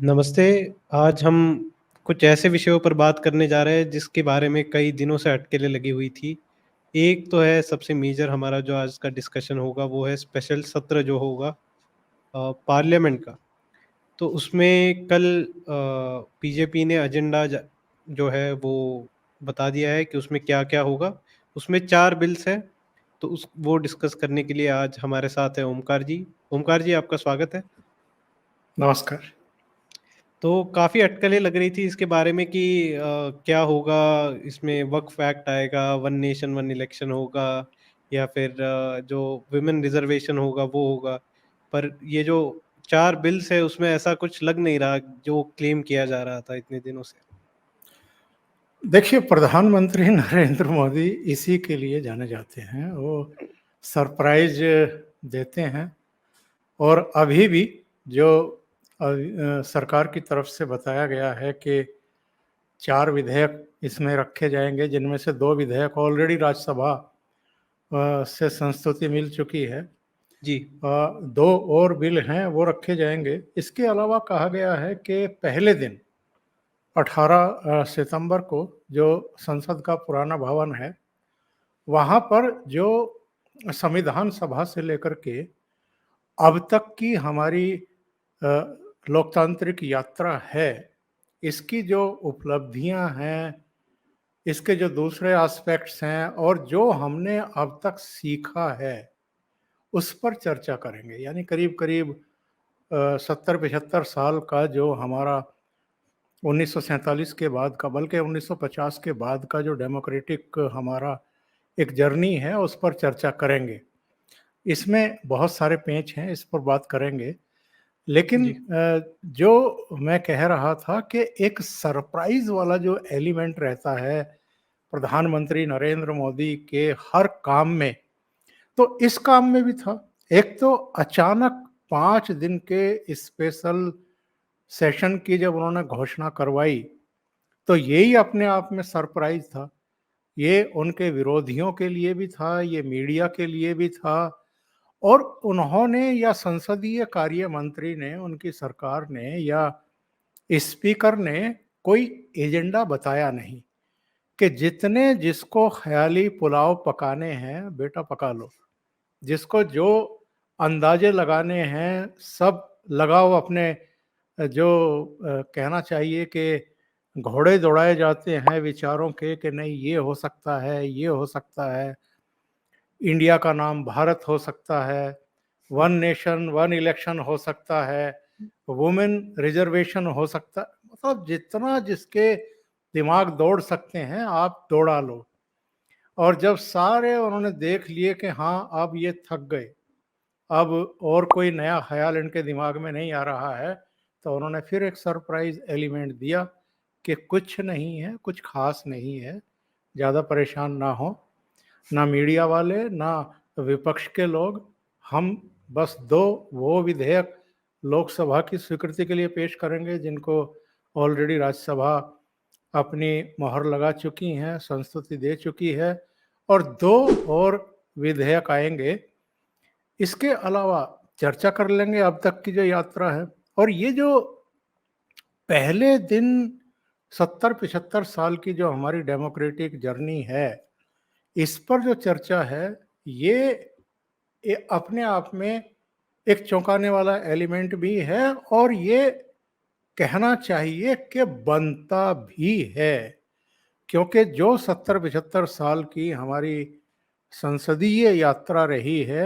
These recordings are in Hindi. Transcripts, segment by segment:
नमस्ते। आज हम कुछ ऐसे विषयों पर बात करने जा रहे हैं जिसके बारे में कई दिनों से अटकलें लगी हुई थी। एक तो है सबसे मेजर हमारा जो आज का डिस्कशन होगा वो है स्पेशल सत्र जो होगा पार्लियामेंट का। तो उसमें कल बीजेपी ने एजेंडा जो है वो बता दिया है कि उसमें क्या-क्या होगा। उसमें 4 बिल्स हैं, तो उस वो डिस्कस करने के लिए आज हमारे साथ हैं ओमकार जी। ओमकार जी, आपका स्वागत है। नमस्कार। तो काफ़ी अटकलें लग रही थी इसके बारे में कि क्या होगा, इसमें वक्फ एक्ट आएगा, वन नेशन वन इलेक्शन होगा या फिर जो विमेन रिजर्वेशन होगा वो होगा। पर ये जो 4 बिल्स है उसमें ऐसा कुछ लग नहीं रहा जो क्लेम किया जा रहा था इतने दिनों से। देखिए, प्रधानमंत्री नरेंद्र मोदी इसी के लिए जाने जाते हैं। वो सरप्राइज़ देते हैं और अभी भी जो सरकार की तरफ से बताया गया है कि 4 विधेयक इसमें रखे जाएँगे, जिनमें से 2 विधेयक ऑलरेडी राज्यसभा से संस्तुति मिल चुकी है। जी। 2 और बिल हैं, वो रखे जाएँगे। इसके अलावा कहा गया है कि पहले दिन 18 सितंबर को जो संसद का पुराना भवन है, वहाँ पर जो संविधान सभा से लेकर के अब तक की हमारी अ, लोकतांत्रिक यात्रा है, इसकी जो उपलब्धियाँ हैं, इसके जो दूसरे एस्पेक्ट्स हैं और जो हमने अब तक सीखा है, उस पर चर्चा करेंगे। यानी करीब-करीब 70-75 साल का जो हमारा 1947 के बाद का, बल्कि 1950 के बाद का जो डेमोक्रेटिक हमारा एक जर्नी है, उस पर चर्चा करेंगे। इसमें बहुत सारे पेंच हैं, इस पर बात करेंगे। लेकिन जी। जो मैं कह रहा था कि एक सरप्राइज़ वाला जो एलिमेंट रहता है प्रधानमंत्री नरेंद्र मोदी के हर काम में, तो इस काम में भी था। एक तो अचानक 5 दिन के स्पेशल सेशन की जब उन्होंने घोषणा करवाई, तो यही अपने आप में सरप्राइज़ था। ये उनके विरोधियों के लिए भी था, ये मीडिया के लिए भी था और उन्होंने या संसदीय कार्य मंत्री ने, उनकी सरकार ने या स्पीकर ने कोई एजेंडा बताया नहीं कि जितने जिसको ख़याली पुलाव पकाने हैं, बेटा पका लो। जिसको जो अंदाज़े लगाने हैं, सब लगाओ अपने जो कहना चाहिए कि घोड़े दौड़ाए जाते हैं विचारों के कि नहीं ये हो सकता है, ये हो सकता है, इंडिया का नाम भारत हो सकता है, वन नेशन वन इलेक्शन हो सकता है, वुमेन रिजर्वेशन हो सकता, मतलब जितना जिसके दिमाग दौड़ सकते हैं आप दौड़ा लो। और जब सारे उन्होंने देख लिए कि हाँ, अब ये थक गए, अब और कोई नया ख़याल इनके दिमाग में नहीं आ रहा है, तो उन्होंने फिर एक सरप्राइज़ एलिमेंट दिया कि कुछ नहीं है, कुछ ख़ास नहीं है, ज़्यादा परेशान ना हों, ना मीडिया वाले, ना विपक्ष के लोग। हम बस 2 वो विधेयक लोकसभा की स्वीकृति के लिए पेश करेंगे, जिनको ऑलरेडी राज्यसभा अपनी मोहर लगा चुकी हैं, संस्तुति दे चुकी है और 2 और विधेयक आएँगे। इसके अलावा चर्चा कर लेंगे अब तक की जो यात्रा है और ये जो पहले दिन 70-75 साल की जो हमारी डेमोक्रेटिक जर्नी है, इस पर जो चर्चा है, ये अपने आप में एक चौंकाने वाला एलिमेंट भी है और ये कहना चाहिए कि बनता भी है। क्योंकि जो 70-75 साल की हमारी संसदीय यात्रा रही है,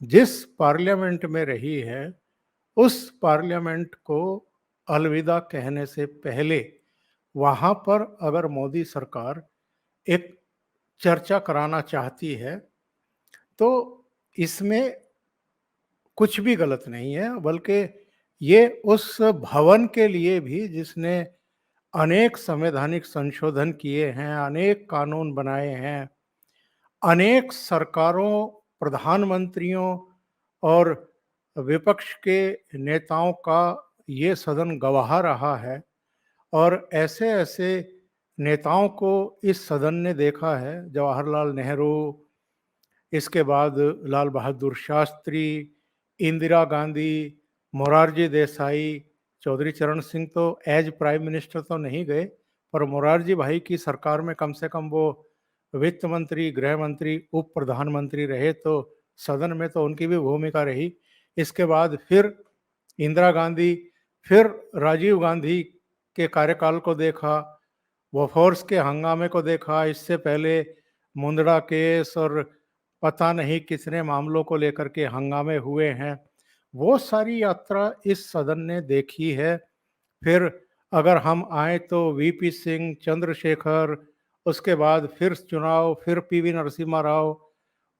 जिस पार्लियामेंट में रही है, उस पार्लियामेंट को अलविदा कहने से पहले वहाँ पर अगर मोदी सरकार एक चर्चा कराना चाहती है, तो इसमें कुछ भी गलत नहीं है, बल्कि ये उस भवन के लिए भी जिसने अनेक संवैधानिक संशोधन किए हैं, अनेक कानून बनाए हैं, अनेक सरकारों, प्रधानमंत्रियों और विपक्ष के नेताओं का ये सदन गवाह रहा है और ऐसे-ऐसे नेताओं को इस सदन ने देखा है, जवाहरलाल नेहरू, इसके बाद लाल बहादुर शास्त्री, इंदिरा गांधी, मोरारजी देसाई, चौधरी चरण सिंह तो एज प्राइम मिनिस्टर तो नहीं गए, पर मोरारजी भाई की सरकार में कम से कम वो वित्त मंत्री, गृह मंत्री, उप प्रधानमंत्री रहे, तो सदन में तो उनकी भी भूमिका रही। इसके बाद फिर इंदिरा गांधी, फिर राजीव गांधी के कार्यकाल को देखा, बोफोर्स के हंगामे को देखा, इससे पहले मुंदड़ा केस और पता नहीं कितने मामलों को लेकर के हंगामे हुए हैं। वो सारी यात्रा इस सदन ने देखी है। फिर अगर हम आए तो वीपी सिंह, चंद्रशेखर, उसके बाद फिर चुनाव, फिर पीवी नरसिम्हा राव,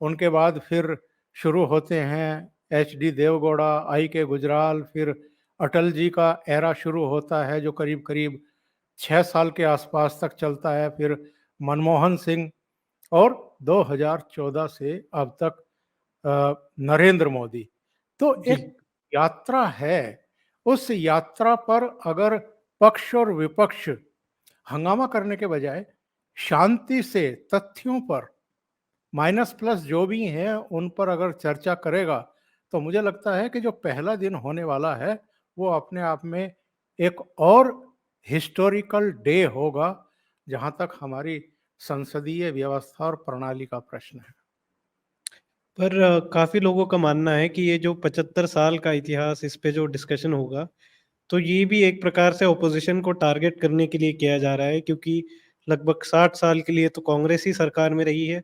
उनके बाद फिर शुरू होते हैं एचडी देवगौड़ा, आई के गुजराल, फिर अटल जी का एरा शुरू होता है जो करीब करीब 6 साल के आसपास तक चलता है, फिर मनमोहन सिंह, और 2014 से अब तक नरेंद्र मोदी। तो जी। एक यात्रा है। उस यात्रा पर अगर पक्ष और विपक्ष हंगामा करने के बजाय शांति से तथ्यों पर, माइनस प्लस जो भी हैं उन पर अगर चर्चा करेगा, तो मुझे लगता है कि जो पहला दिन होने वाला है वो अपने आप में एक और हिस्टोरिकल डे होगा, जहां तक हमारी संसदीय व्यवस्था और प्रणाली का प्रश्न है। पर काफ़ी लोगों का मानना है कि ये जो 75 साल का इतिहास, इस पे जो डिस्कशन होगा, तो ये भी एक प्रकार से ऑपोज़िशन को टारगेट करने के लिए किया जा रहा है, क्योंकि लगभग 60 साल के लिए तो कांग्रेस ही सरकार में रही है।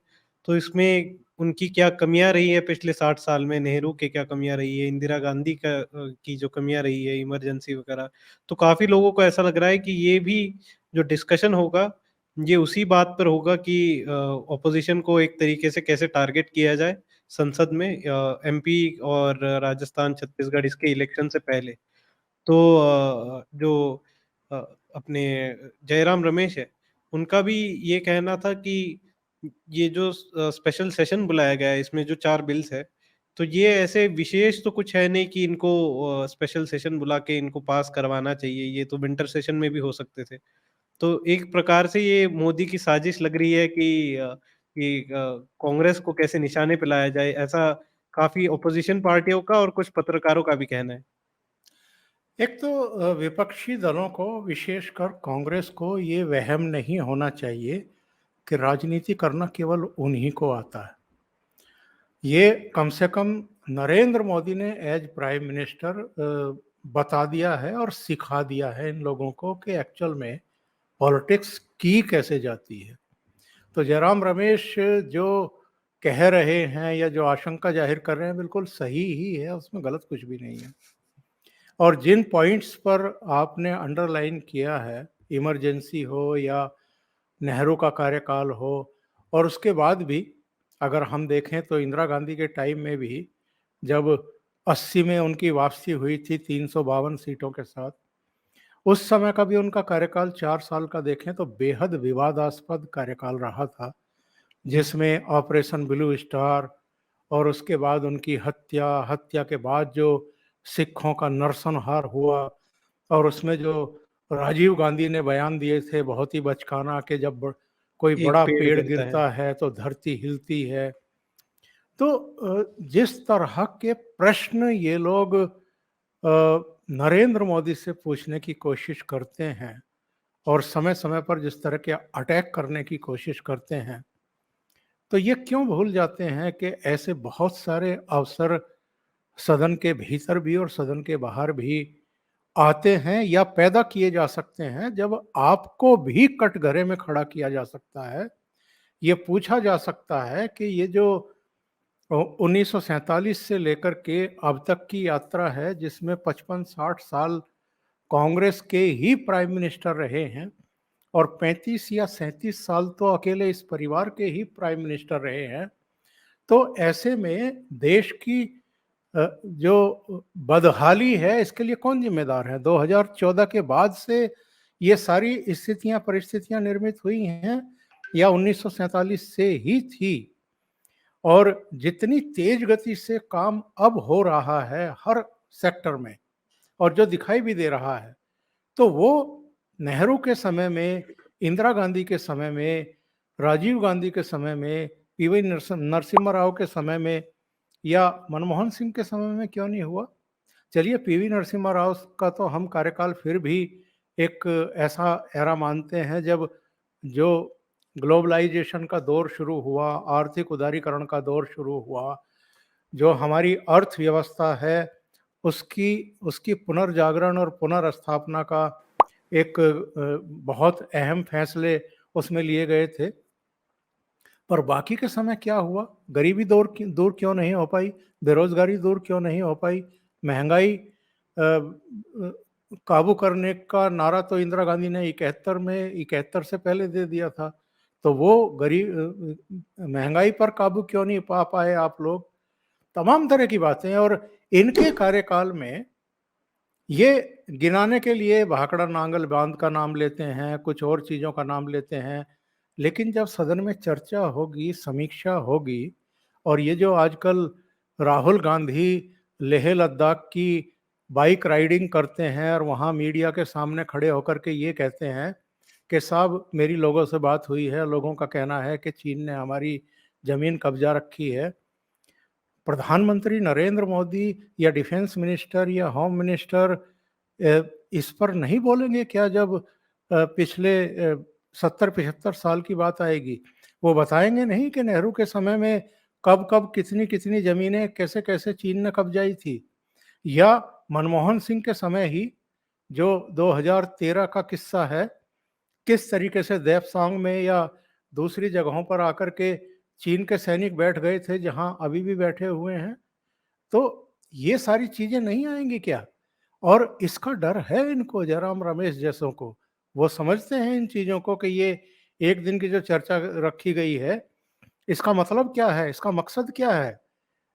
तो इसमें उनकी क्या कमियाँ रही है पिछले 60 साल में, नेहरू की क्या कमियाँ रही है, इंदिरा गांधी की जो कमियाँ रही है, इमरजेंसी वगैरह। तो काफ़ी लोगों को ऐसा लग रहा है कि ये भी जो डिस्कशन होगा, ये उसी बात पर होगा कि ऑपोज़िशन को एक तरीके से कैसे टारगेट किया जाए संसद में, एमपी और राजस्थान, छत्तीसगढ़ इसके इलेक्शन से पहले। तो जो अ, अपने जयराम रमेश है, उनका भी ये कहना था कि ये जो स्पेशल सेशन बुलाया गया है, इसमें जो 4 बिल्स है, तो ये ऐसे विशेष तो कुछ है नहीं कि इनको स्पेशल सेशन बुला के इनको पास करवाना चाहिए, ये तो विंटर सेशन में भी हो सकते थे। तो एक प्रकार से ये मोदी की साजिश लग रही है कि कांग्रेस को कैसे निशाने पे लाया जाए, ऐसा काफ़ी ऑपोज़िशन पार्टियों का और कुछ पत्रकारों का भी कहना है। एक तो विपक्षी दलों को, विशेषकर कांग्रेस को, ये वहम नहीं होना चाहिए कि राजनीति करना केवल उन्हीं को आता है। ये कम से कम नरेंद्र मोदी ने एज प्राइम मिनिस्टर बता दिया है और सिखा दिया है इन लोगों को कि एक्चुअल में पॉलिटिक्स की कैसे जाती है। तो जयराम रमेश जो कह रहे हैं या जो आशंका जाहिर कर रहे हैं बिल्कुल सही ही है, उसमें गलत कुछ भी नहीं है। और जिन पॉइंट्स पर आपने अंडरलाइन किया है, इमरजेंसी हो या नेहरू का कार्यकाल हो, और उसके बाद भी अगर हम देखें तो इंदिरा गांधी के टाइम में भी जब 80 में उनकी वापसी हुई थी 352 सीटों के साथ, उस समय का भी उनका कार्यकाल 4 साल का देखें तो बेहद विवादास्पद कार्यकाल रहा था, जी। जिसमें ऑपरेशन ब्लू स्टार और उसके बाद उनकी हत्या, हत्या के बाद जो सिखों का नरसंहार हुआ, और उसमें जो राजीव गांधी ने बयान दिए थे बहुत ही बचकाना कि जब कोई एक बड़ा पेड़ पेड़ गिरता है। गिरता है तो धरती हिलती है। तो जिस तरह के प्रश्न ये लोग नरेंद्र मोदी से पूछने की कोशिश करते हैं और समय समय पर जिस तरह के अटैक करने की कोशिश करते हैं, तो ये क्यों भूल जाते हैं कि ऐसे बहुत सारे अवसर सदन के भीतर भी और सदन के बाहर भी आते हैं या पैदा किए जा सकते हैं, जब आपको भी कटघरे में खड़ा किया जा सकता है। ये पूछा जा सकता है कि ये जो 1947 से लेकर के अब तक की यात्रा है, जिसमें 55-60 साल कांग्रेस के ही प्राइम मिनिस्टर रहे हैं और 35 या 37 साल तो अकेले इस परिवार के ही प्राइम मिनिस्टर रहे हैं, तो ऐसे में देश की जो बदहाली है इसके लिए कौन जिम्मेदार है? 2014 के बाद से ये सारी स्थितियां, परिस्थितियां निर्मित हुई हैं या 1947 से ही थी? और जितनी तेज गति से काम अब हो रहा है हर सेक्टर में, और जो दिखाई भी दे रहा है, तो वो नेहरू के समय में, इंदिरा गांधी के समय में, राजीव गांधी के समय में, पीवी नरसिम्हा राव के समय में या मनमोहन सिंह के समय में क्यों नहीं हुआ? चलिए पीवी नरसिम्हा राव का तो हम कार्यकाल फिर भी एक ऐसा एरा मानते हैं जब जो ग्लोबलाइजेशन का दौर शुरू हुआ, आर्थिक उदारीकरण का दौर शुरू हुआ, जो हमारी अर्थव्यवस्था है उसकी उसकी पुनर्जागरण और पुनर्स्थापना का एक बहुत अहम फैसले उसमें लिए गए थे। पर बाकी के समय क्या हुआ? गरीबी दूर क्यों नहीं हो पाई? बेरोजगारी दूर क्यों नहीं हो पाई? महंगाई काबू करने का नारा तो इंदिरा गांधी ने 71 से पहले दे दिया था। तो वो महंगाई पर काबू क्यों नहीं पा पाए आप लोग? तमाम तरह की बातें। और इनके कार्यकाल में ये गिनाने के लिए भाखड़ा नांगल बांध का नाम लेते हैं, कुछ और चीज़ों का नाम लेते हैं, लेकिन जब सदन में चर्चा होगी, समीक्षा होगी, और ये जो आजकल राहुल गांधी लेह लद्दाख की बाइक राइडिंग करते हैं और वहाँ मीडिया के सामने खड़े होकर के ये कहते हैं कि साहब मेरी लोगों से बात हुई है, लोगों का कहना है कि चीन ने हमारी ज़मीन कब्जा रखी है। प्रधानमंत्री नरेंद्र मोदी या डिफेंस मिनिस्टर या होम मिनिस्टर इस पर नहीं बोलेंगे क्या जब पिछले 70-75 साल की बात आएगी? वो बताएंगे नहीं कि नेहरू के समय में कब कब कितनी कितनी जमीनें कैसे कैसे चीन ने कब्जाई थी? या मनमोहन सिंह के समय ही जो 2013 का किस्सा है, किस तरीके से देपसांग में या दूसरी जगहों पर आकर के चीन के सैनिक बैठ गए थे जहां अभी भी बैठे हुए हैं। तो ये सारी चीजें नहीं आएंगी क्या? और इसका डर है इनको, जयराम रमेश जैसों को। वो समझते हैं इन चीजों को कि ये एक दिन की जो चर्चा रखी गई है, इसका मतलब क्या है, इसका मकसद क्या है?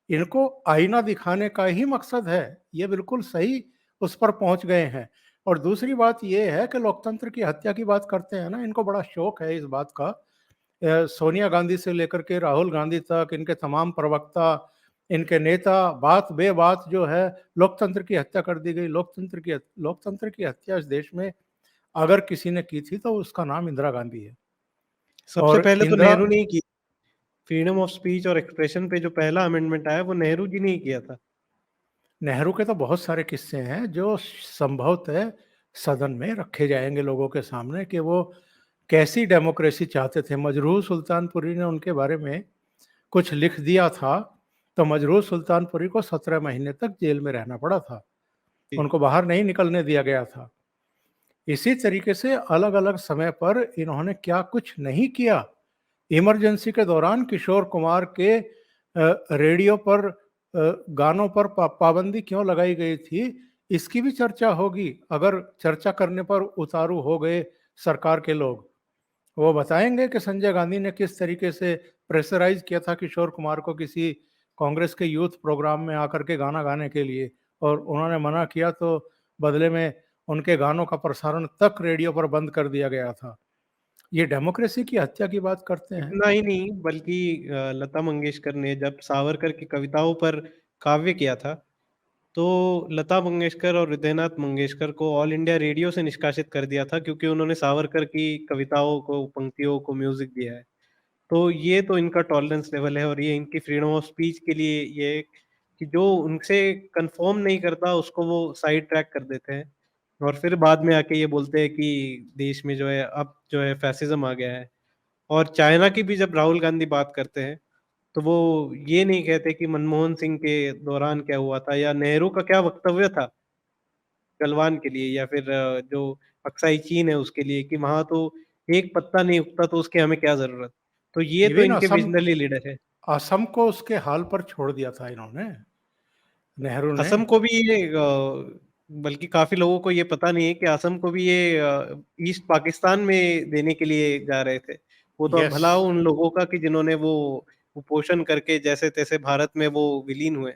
इनको आईना दिखाने का ही मकसद है। ये बिल्कुल सही उस पर पहुंच गए हैं। और दूसरी बात ये है कि लोकतंत्र की हत्या की बात करते हैं ना, इनको बड़ा शौक है इस बात का। सोनिया गांधी से लेकर के राहुल गांधी तक इनके तमाम प्रवक्ता, इनके नेता बात बेबात जो है लोकतंत्र की हत्या कर दी गई। लोकतंत्र की हत्या इस देश में अगर किसी ने की थी तो उसका नाम इंदिरा गांधी है। सबसे और पहले तो इंदिरा नेहरू ने ही की। फ्रीडम ऑफ स्पीच और एक्सप्रेशन पे जो पहला अमेंडमेंट आया वो नेहरू जी ने ही किया था। नेहरू के तो बहुत सारे किस्से हैं जो संभवतः सदन में रखे जाएंगे लोगों के सामने कि वो कैसी डेमोक्रेसी चाहते थे। मजरूह सुल्तानपुरी ने उनके बारे में कुछ लिख दिया था, तो मजरूह सुल्तानपुरी को 17 महीने तक जेल में रहना पड़ा था। जी। उनको बाहर नहीं निकलने दिया गया था। इसी तरीके से अलग अलग समय पर इन्होंने क्या कुछ नहीं किया। इमरजेंसी के दौरान किशोर कुमार के रेडियो पर गानों पर पाबंदी क्यों लगाई गई थी, इसकी भी चर्चा होगी। अगर चर्चा करने पर उतारू हो गए सरकार के लोग, वो बताएंगे कि संजय गांधी ने किस तरीके से प्रेशराइज किया था किशोर कुमार को किसी कांग्रेस के यूथ प्रोग्राम में आकर के गाना गाने के लिए, और उन्होंने मना किया तो बदले में उनके गानों का प्रसारण तक रेडियो पर बंद कर दिया गया था। ये डेमोक्रेसी की हत्या की बात करते हैं। इतना ही नहीं बल्कि लता मंगेशकर ने जब सावरकर की कविताओं पर काव्य किया था, तो लता मंगेशकर और हृदयनाथ मंगेशकर को ऑल इंडिया रेडियो से निष्कासित कर दिया था क्योंकि उन्होंने सावरकर की कविताओं को, पंक्तियों को म्यूजिक दिया है। तो ये तो इनका टॉलरेंस लेवल है और ये इनकी फ्रीडम ऑफ स्पीच के लिए ये कि जो उनसे कंफर्म नहीं करता उसको वो साइड ट्रैक कर देते हैं और फिर बाद में आके ये बोलते हैं कि देश में जो है अब जो है फैसिज्म आ गया है। और चाइना की भी जब राहुल गांधी बात करते हैं तो वो ये नहीं कहते कि मनमोहन सिंह के दौरान क्या हुआ था या नेहरू का क्या वक्तव्य था गलवान के लिए या फिर जो अक्साई चीन है उसके लिए कि वहां तो एक पत्ता नहीं उगता तो उसकी हमें क्या जरूरत। तो ये तो इवन इनके असम विजनरी लीडर है। असम को उसके हाल पर छोड़ दिया था इन्होंने, नेहरू ने। असम को भी ये बल्कि काफी लोगों को ये पता नहीं है कि असम को भी ये ईस्ट पाकिस्तान में देने के लिए जा रहे थे। वो तो यस। भला उन लोगों का कि जिन्होंने वो कुपोषण करके जैसे तैसे भारत में वो विलीन हुए,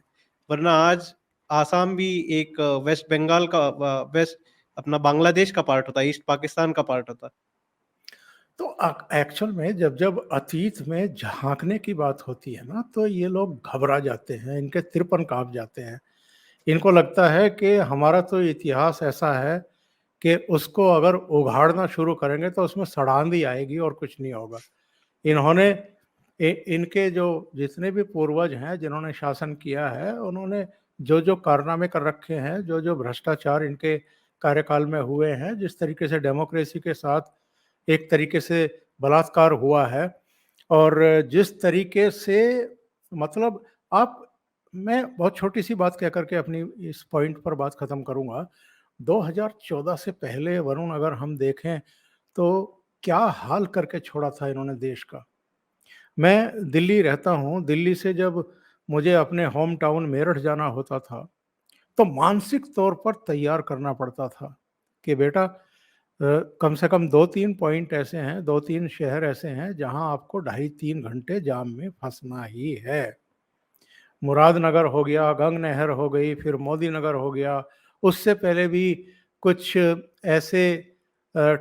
वरना आज आसाम भी एक वेस्ट बंगाल का वेस्ट अपना बांग्लादेश का पार्ट होता, ईस्ट पाकिस्तान का पार्ट होता। तो एक्चुअल में जब जब अतीत में झांकने की बात होती है ना, तो ये लोग घबरा जाते हैं, इनके तिरपन कांप जाते हैं। इनको लगता है कि हमारा तो इतिहास ऐसा है कि उसको अगर उघाड़ना शुरू करेंगे तो उसमें सड़ांध ही आएगी और कुछ नहीं होगा। इन्होंने इनके जो जितने भी पूर्वज हैं जिन्होंने शासन किया है, उन्होंने जो जो कारनामे कर रखे हैं, जो जो भ्रष्टाचार इनके कार्यकाल में हुए हैं, जिस तरीके से डेमोक्रेसी के साथ एक तरीके से बलात्कार हुआ है, और जिस तरीके से मतलब आप मैं बहुत छोटी सी बात कह करके अपनी इस पॉइंट पर बात खत्म करूंगा। 2014 से पहले वरुण, अगर हम देखें तो क्या हाल करके छोड़ा था इन्होंने देश का। मैं दिल्ली रहता हूँ, दिल्ली से जब मुझे अपने होम टाउन मेरठ जाना होता था, तो मानसिक तौर पर तैयार करना पड़ता था कि बेटा कम से कम 2-3 पॉइंट ऐसे हैं, 2-3 शहर ऐसे हैं जहां आपको ढाई 3 घंटे जाम में फंसना ही है। मुरादनगर हो गया, गंग नहर हो गई, फिर मोदी नगर हो गया। उससे पहले भी कुछ ऐसे अ,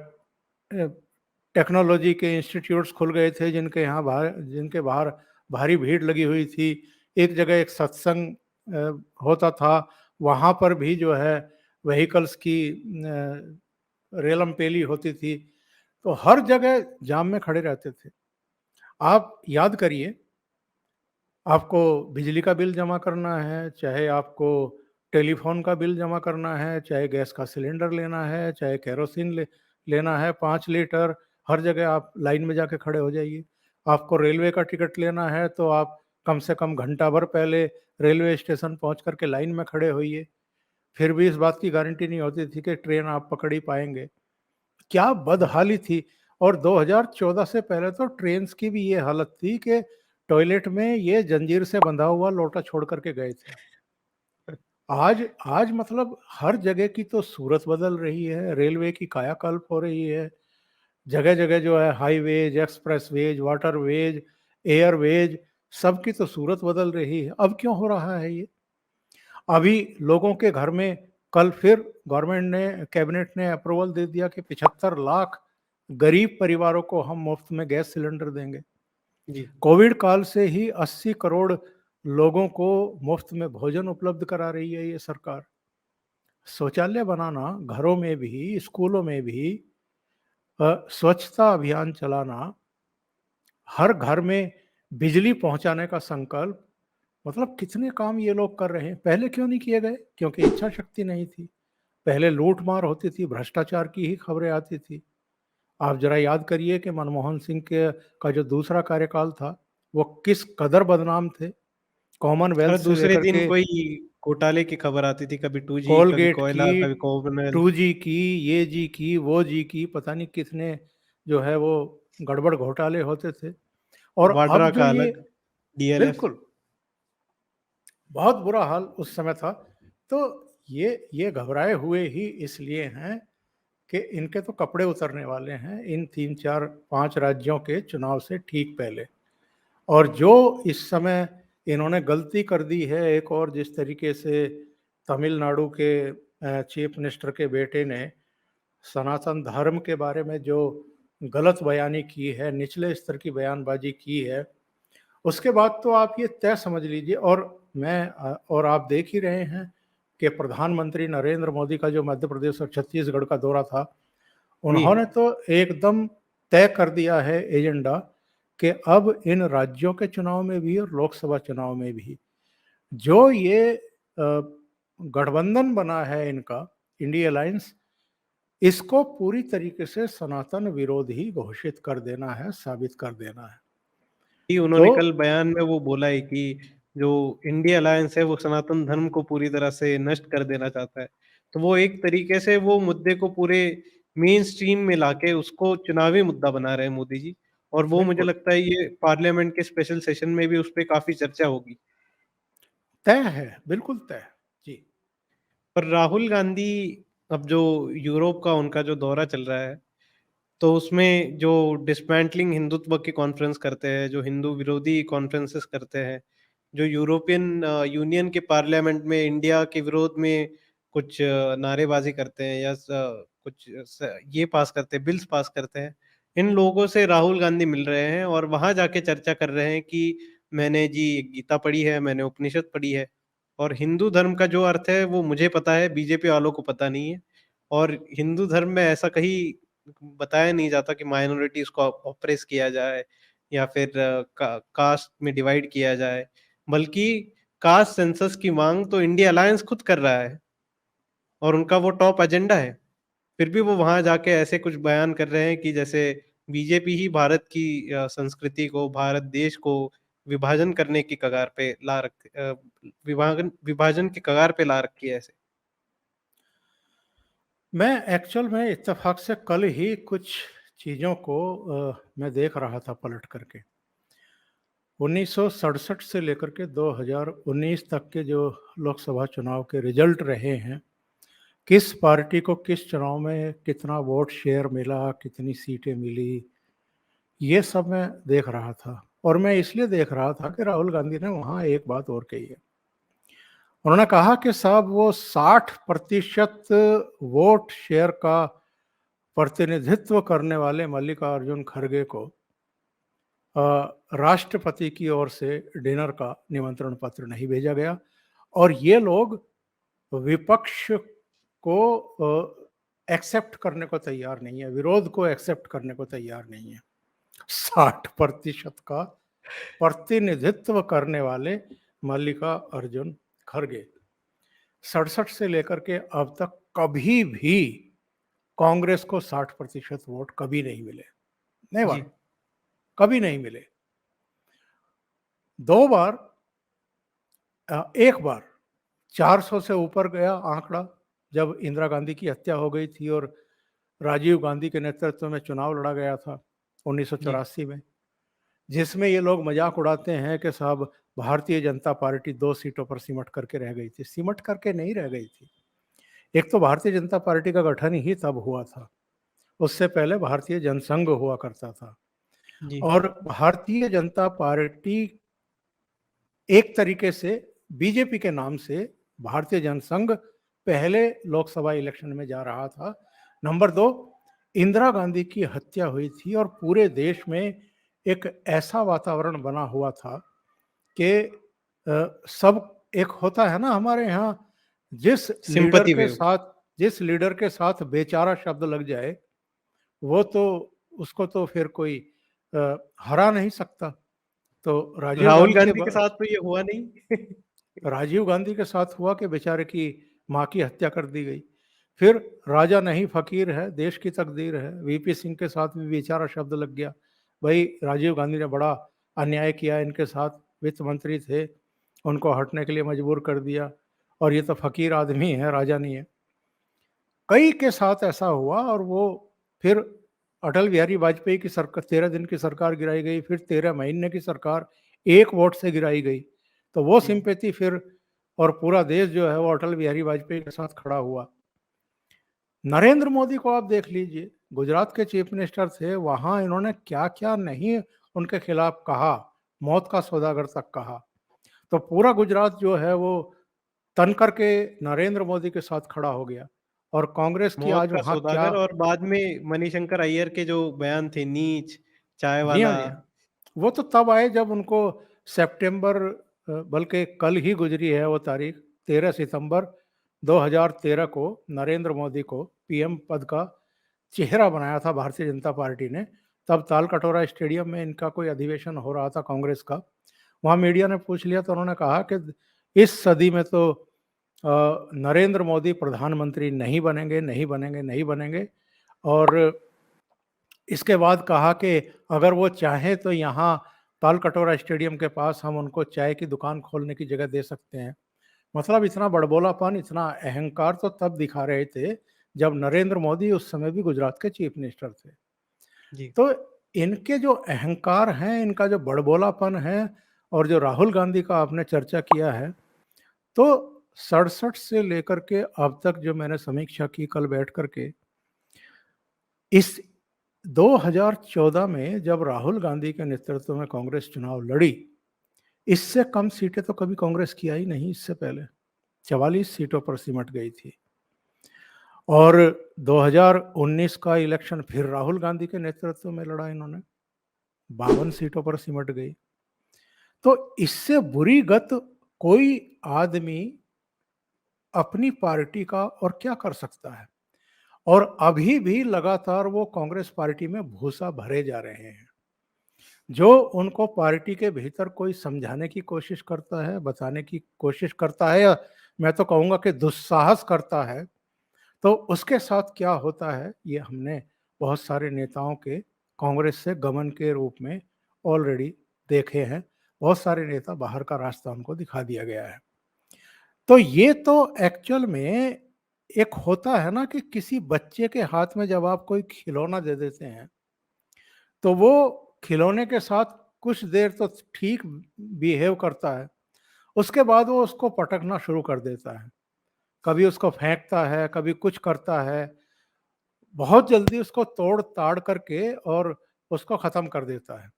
टेक्नोलॉजी के इंस्टीट्यूट्स खुल गए थे जिनके बाहर भारी भीड़ लगी हुई थी। एक जगह एक सत्संग होता था, वहाँ पर भी जो है व्हीकल्स की रेलम पेली होती थी। तो हर जगह जाम में खड़े रहते थे। आप याद करिए, आपको बिजली का बिल जमा करना है, चाहे आपको टेलीफ़ोन का बिल जमा करना है, चाहे गैस का सिलेंडर लेना है, चाहे केरोसिन लेना है 5 लीटर, हर जगह आप लाइन में जाके खड़े हो जाइए। आपको रेलवे का टिकट लेना है, तो आप कम से कम घंटा भर पहले रेलवे स्टेशन पहुँच कर के लाइन में खड़े होइए। फिर भी इस बात की गारंटी नहीं होती थी कि ट्रेन आप पकड़ ही पाएँगे। क्या बदहाली थी। और 2014 से पहले तो ट्रेन्स की भी ये हालत थी कि टॉयलेट में ये जंजीर से बंधा हुआ लोटा छोड़ कर के गए थे। आज आज मतलब हर जगह की तो सूरत बदल रही है, रेलवे की कायाकल्प हो रही है। जगह-जगह जो है हाईवेज, एक्सप्रेसवेज, वाटरवेज, एयरवेज, सबकी तो सूरत बदल रही है। अब क्यों हो रहा है ये? अभी लोगों के घर में कल फिर गवर्नमेंट ने कैबिनेट ने अप्रूवल दे दिया कि 75 लाख गरीब परिवारों को हम मुफ्त में गैस सिलेंडर देंगे। जी। कोविड काल से ही 80 करोड़ लोगों को मुफ्त में भोजन उपलब्ध करा रही है ये सरकार। शौचालय बनाना घरों में भी, स्कूलों में भी, स्वच्छता अभियान चलाना, हर घर में बिजली पहुंचाने का संकल्प, मतलब कितने काम ये लोग कर रहे हैं। पहले क्यों नहीं किए गए? क्योंकि इच्छा शक्ति नहीं थी। पहले लूट-मार होती थी, भ्रष्टाचार की ही खबरें आती थी। आप ज़रा याद करिए कि मनमोहन सिंह के का जो दूसरा कार्यकाल था, वो किस कदर बदनाम थे। हर कॉमनवेल्थ से दूसरे लेकर दिन के कोई घोटाले की खबर आती थी, कभी 2G, कभी कोलगेट कोयला, की, कभी कोबनल, 2G की, ये जी की, वो जी की, पता नहीं कितने जो है वो गड़बड़ घोटाले होते थे। और अब वाड्रा जो का ये अलग, डीएलएफ। बिल्कुल, बहुत बुरा हाल उस समय था। तो ये घबराए हुए ही इसलिए हैं कि इनके तो कपड़े उतरने वाले हैं इन 3, 4, 5 राज्यों के चुनाव से ठीक पहले। और जो इस समय इन्होंने गलती कर दी है एक और, जिस तरीके से तमिलनाडु के चीफ मिनिस्टर के बेटे ने सनातन धर्म के बारे में जो गलत बयानी की है, निचले स्तर की बयानबाजी की है, उसके बाद तो आप ये तय समझ लीजिए। और और आप देख ही रहे हैं कि प्रधानमंत्री नरेंद्र मोदी का जो मध्य प्रदेश और छत्तीसगढ़ का दौरा था, जी। उन्होंने तो एकदम तय कर दिया है एजेंडा कि अब इन राज्यों के चुनाव में भी और लोकसभा चुनाव में भी जो ये गठबंधन बना है इनका, इंडिया अलायंस, इसको पूरी तरीके से सनातन विरोधी घोषित कर देना है, साबित कर देना है। कि तो उन्होंने कल बयान में वो बोला है कि जो इंडिया अलायंस है वो सनातन धर्म को पूरी तरह से नष्ट कर देना चाहता है। तो वो एक तरीके से वो मुद्दे को पूरे मेन स्ट्रीम में लाके उसको चुनावी मुद्दा बना रहे हैं मोदी जी। और वो मुझे बिल्कुल लगता है ये पार्लियामेंट के स्पेशल सेशन में भी उस पे काफ़ी चर्चा होगी। तय है, बिल्कुल तय। जी, पर राहुल गांधी अब जो यूरोप का उनका जो दौरा चल रहा है, तो उसमें जो डिसमेंटलिंग हिंदुत्व की कॉन्फ्रेंस करते हैं, जो हिंदू विरोधी कॉन्फ्रेंसेस करते हैं, जो यूरोपियन यूनियन के पार्लियामेंट में इंडिया के विरोध में कुछ नारेबाजी करते हैं या कुछ ये पास करते हैं, बिल्स पास करते हैं। इन लोगों से राहुल गांधी मिल रहे हैं और वहां जाके चर्चा कर रहे हैं कि मैंने जी गीता पढ़ी है, मैंने उपनिषद पढ़ी है और हिंदू धर्म का जो अर्थ है वो मुझे पता है, बीजेपी वालों को पता नहीं है। और हिंदू धर्म में ऐसा कहीं बताया नहीं जाता कि माइनॉरिटीज को ऑप्रेस किया जाए या फिर कास्ट में डिवाइड किया जाए, बल्कि कास्ट सेंसस की मांग तो इंडिया अलायंस खुद कर रहा है और उनका वो टॉप एजेंडा है। फिर भी वो वहां जाके ऐसे कुछ बयान कर रहे हैं कि जैसे बीजेपी ही भारत की संस्कृति को, भारत देश को विभाजन करने की कगार पे ला विभाजन विभाजन की कगार पे ला रखी है ऐसे। मैं एक्चुअल में इत्तेफाक से कल ही कुछ चीज़ों को मैं देख रहा था पलट करके। 1967 से लेकर के 2019 तक के जो लोकसभा चुनाव के रिजल्ट रहे हैं, किस पार्टी को किस चुनाव में कितना वोट शेयर मिला, कितनी सीटें मिली, ये सब मैं देख रहा था। और मैं इसलिए देख रहा था कि राहुल गांधी ने वहाँ एक बात और कही है। उन्होंने कहा कि साहब वो 60% वोट शेयर का प्रतिनिधित्व करने वाले मल्लिकार्जुन खड़गे को राष्ट्रपति की ओर से डिनर का निमंत्रण पत्र नहीं भेजा गया और ये लोग विपक्ष को एक्सेप्ट करने को तैयार नहीं है, विरोध को एक्सेप्ट करने को तैयार नहीं है। 60% का प्रतिनिधित्व करने वाले मल्लिकार्जुन खड़गे 67 से लेकर के अब तक कभी भी कांग्रेस को 60% वोट कभी नहीं मिले, नेवर, जी। कभी नहीं मिले। दो बार, एक बार 400 से ऊपर गया आंकड़ा जब इंदिरा गांधी की हत्या हो गई थी और राजीव गांधी के नेतृत्व में चुनाव लड़ा गया था 1984 में, जिसमें ये लोग मजाक उड़ाते हैं कि साहब भारतीय जनता पार्टी 2 सीटों पर सिमट करके रह गई थी। सिमट करके नहीं रह गई थी। एक तो भारतीय जनता पार्टी का गठन ही तब हुआ था, उससे पहले भारतीय जनसंघ हुआ करता था जी। और भारतीय जनता पार्टी एक तरीके से बीजेपी के नाम से भारतीय जनसंघ पहले लोकसभा इलेक्शन में जा रहा था। नंबर 2, इंदिरा गांधी की हत्या हुई थी और पूरे देश में एक ऐसा वातावरण बना हुआ था कि सब एक होता है ना हमारे यहाँ, जिस सिंपैथी वेव। लीडर के साथ बेचारा शब्द लग जाए वो तो उसको तो फिर कोई हरा नहीं सकता। तो राहुल गांधी के साथ तो ये हुआ नहीं। राजीव गांधी के साथ हुआ कि बेचारे की माँ की हत्या कर दी गई। फिर राजा नहीं फकीर है, देश की तकदीर है, वीपी सिंह के साथ भी बेचारा शब्द लग गया। भाई राजीव गांधी ने बड़ा अन्याय किया इनके साथ, वित्त मंत्री थे, उनको हटने के लिए मजबूर कर दिया और ये तो फकीर आदमी है, राजा नहीं है। कई के साथ ऐसा हुआ और वो फिर अटल बिहारी वाजपेयी की सरकार 13 दिन की सरकार गिराई गई, फिर 13 महीने की सरकार 1 वोट से गिराई गई। तो वो सिंपैथी फिर और पूरा देश जो है वो अटल बिहारी वाजपेयी के साथ खड़ा हुआ। नरेंद्र मोदी को आप देख लीजिए, गुजरात के चीफ मिनिस्टर थे, वहां इन्होंने क्या क्या नहीं उनके खिलाफ कहा, मौत का सौदागर तक कहा। तो पूरा गुजरात जो है वो तन करके नरेंद्र मोदी के साथ खड़ा हो गया और कांग्रेस की मौत आज का वहां क्या। सौदागर और बाद में मणिशंकर अय्यर के जो बयान थे, नीच, चाय जी हाँ, वाला। जी हाँ। वो तो तब आए जब उनको सितंबर, बल्कि कल ही गुजरी है वो तारीख, 13 सितंबर 2013 को नरेंद्र मोदी को पीएम पद का चेहरा बनाया था भारतीय जनता पार्टी ने। तब तालकटोरा स्टेडियम में इनका कोई अधिवेशन हो रहा था कांग्रेस का। वहाँ मीडिया ने पूछ लिया तो उन्होंने कहा कि इस सदी में तो नरेंद्र मोदी प्रधानमंत्री नहीं बनेंगे, नहीं बनेंगे, नहीं बनेंगे। और इसके बाद कहा कि अगर वो चाहें तो यहाँ तालकटोरा स्टेडियम के पास हम उनको चाय की दुकान खोलने की जगह दे सकते हैं। मतलब इतना बड़बोलापन, इतना अहंकार तो तब दिखा रहे थे जब नरेंद्र मोदी उस समय भी गुजरात के चीफ मिनिस्टर थे। जी। तो इनके जो अहंकार हैं, इनका जो बड़बोलापन है और जो राहुल गांधी का आपने चर्चा किया है, तो 67 से लेकर के अब तक जो मैंने समीक्षा की कल बैठ करके, इस 2014 में जब राहुल गांधी के नेतृत्व में कांग्रेस चुनाव लड़ी, इससे कम सीटें तो कभी कांग्रेस की आई नहीं। इससे पहले 44 सीटों पर सिमट गई थी और 2019 का इलेक्शन फिर राहुल गांधी के नेतृत्व में लड़ा इन्होंने, 52 सीटों पर सिमट गई। तो इससे बुरी गत कोई आदमी अपनी पार्टी का और क्या कर सकता है। और अभी भी लगातार वो कांग्रेस पार्टी में भूसा भरे जा रहे हैं। जो उनको पार्टी के भीतर कोई समझाने की कोशिश करता है, बताने की कोशिश करता है, या मैं तो कहूँगा कि दुस्साहस करता है, तो उसके साथ क्या होता है ये हमने बहुत सारे नेताओं के कांग्रेस से गमन के रूप में ऑलरेडी देखे हैं। बहुत सारे नेता बाहर का रास्ता उनको दिखा दिया गया है। तो ये तो एक्चुअल में एक होता है ना कि किसी बच्चे के हाथ में जब आप कोई खिलौना दे देते हैं, तो वो खिलौने के साथ कुछ देर तो ठीक बिहेव करता है, उसके बाद वो उसको पटकना शुरू कर देता है। कभी उसको फेंकता है, कभी कुछ करता है, बहुत जल्दी उसको तोड़-ताड़ करके और उसको खत्म कर देता है।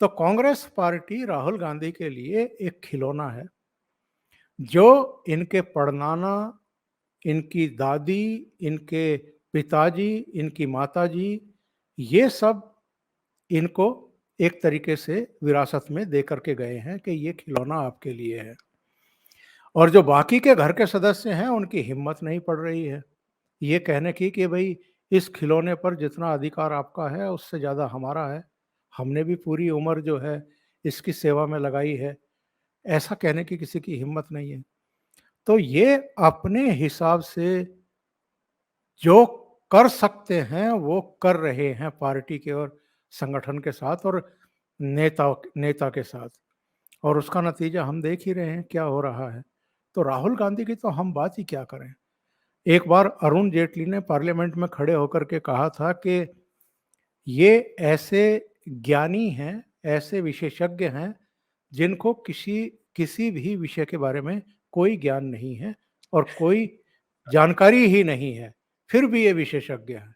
तो कांग्रेस पार्टी राहुल गांधी के लिए एक खिलौना है, जो इनके परनाना, इनकी दादी, इनके पिताजी, इनकी माताजी, ये सब इनको एक तरीके से विरासत में दे करके गए हैं कि ये खिलौना आपके लिए है। और जो बाकी के घर के सदस्य हैं, उनकी हिम्मत नहीं पड़ रही है ये कहने की कि भाई इस खिलौने पर जितना अधिकार आपका है उससे ज़्यादा हमारा है। हमने भी पूरी उम्र जो है इसकी सेवा में लगाई है। ऐसा कहने की किसी की हिम्मत नहीं है। तो ये अपने हिसाब से जो कर सकते हैं वो कर रहे हैं पार्टी के और संगठन के साथ और नेता नेता के साथ, और उसका नतीजा हम देख ही रहे हैं क्या हो रहा है। तो राहुल गांधी की तो हम बात ही क्या करें। एक बार अरुण जेटली ने पार्लियामेंट में खड़े होकर के कहा था कि ये ऐसे ज्ञानी हैं, ऐसे विशेषज्ञ हैं जिनको किसी किसी भी विषय के बारे में कोई ज्ञान नहीं है और कोई जानकारी ही नहीं है, फिर भी ये विशेषज्ञ हैं।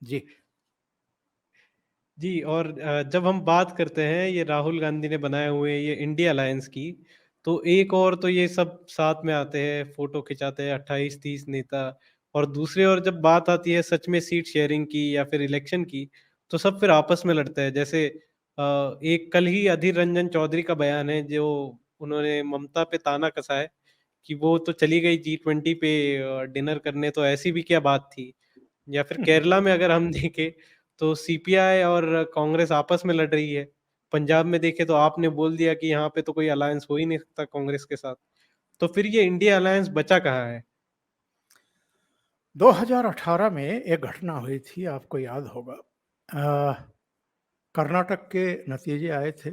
जी। जी, और जब हम बात करते हैं ये राहुल गांधी ने बनाए हुए ये इंडिया अलायंस की, तो एक और तो ये सब साथ में आते हैं, फ़ोटो खिंचाते हैं 28-30 नेता, और दूसरी ओर जब बात आती है सच में सीट शेयरिंग की या फिर इलेक्शन की, तो सब फिर आपस में लड़ते हैं। जैसे एक कल ही अधीर रंजन चौधरी का बयान है, जो उन्होंने ममता पे ताना कसा है कि वो तो चली गई G20 पे डिनर करने, तो ऐसी भी क्या बात थी? या फिर केरला में अगर हम देखें तो सीपीआई और कांग्रेस आपस में लड़ रही है। पंजाब में देखें तो आपने बोल दिया कि यहाँ पे तो कोई अलायंस हो ही नहीं सकता कांग्रेस के साथ। तो फिर ये इंडिया अलायंस बचा कहाँ है? 2018 में एक घटना हुई थी, आपको याद होगा। कर्नाटक के नतीजे आए थे।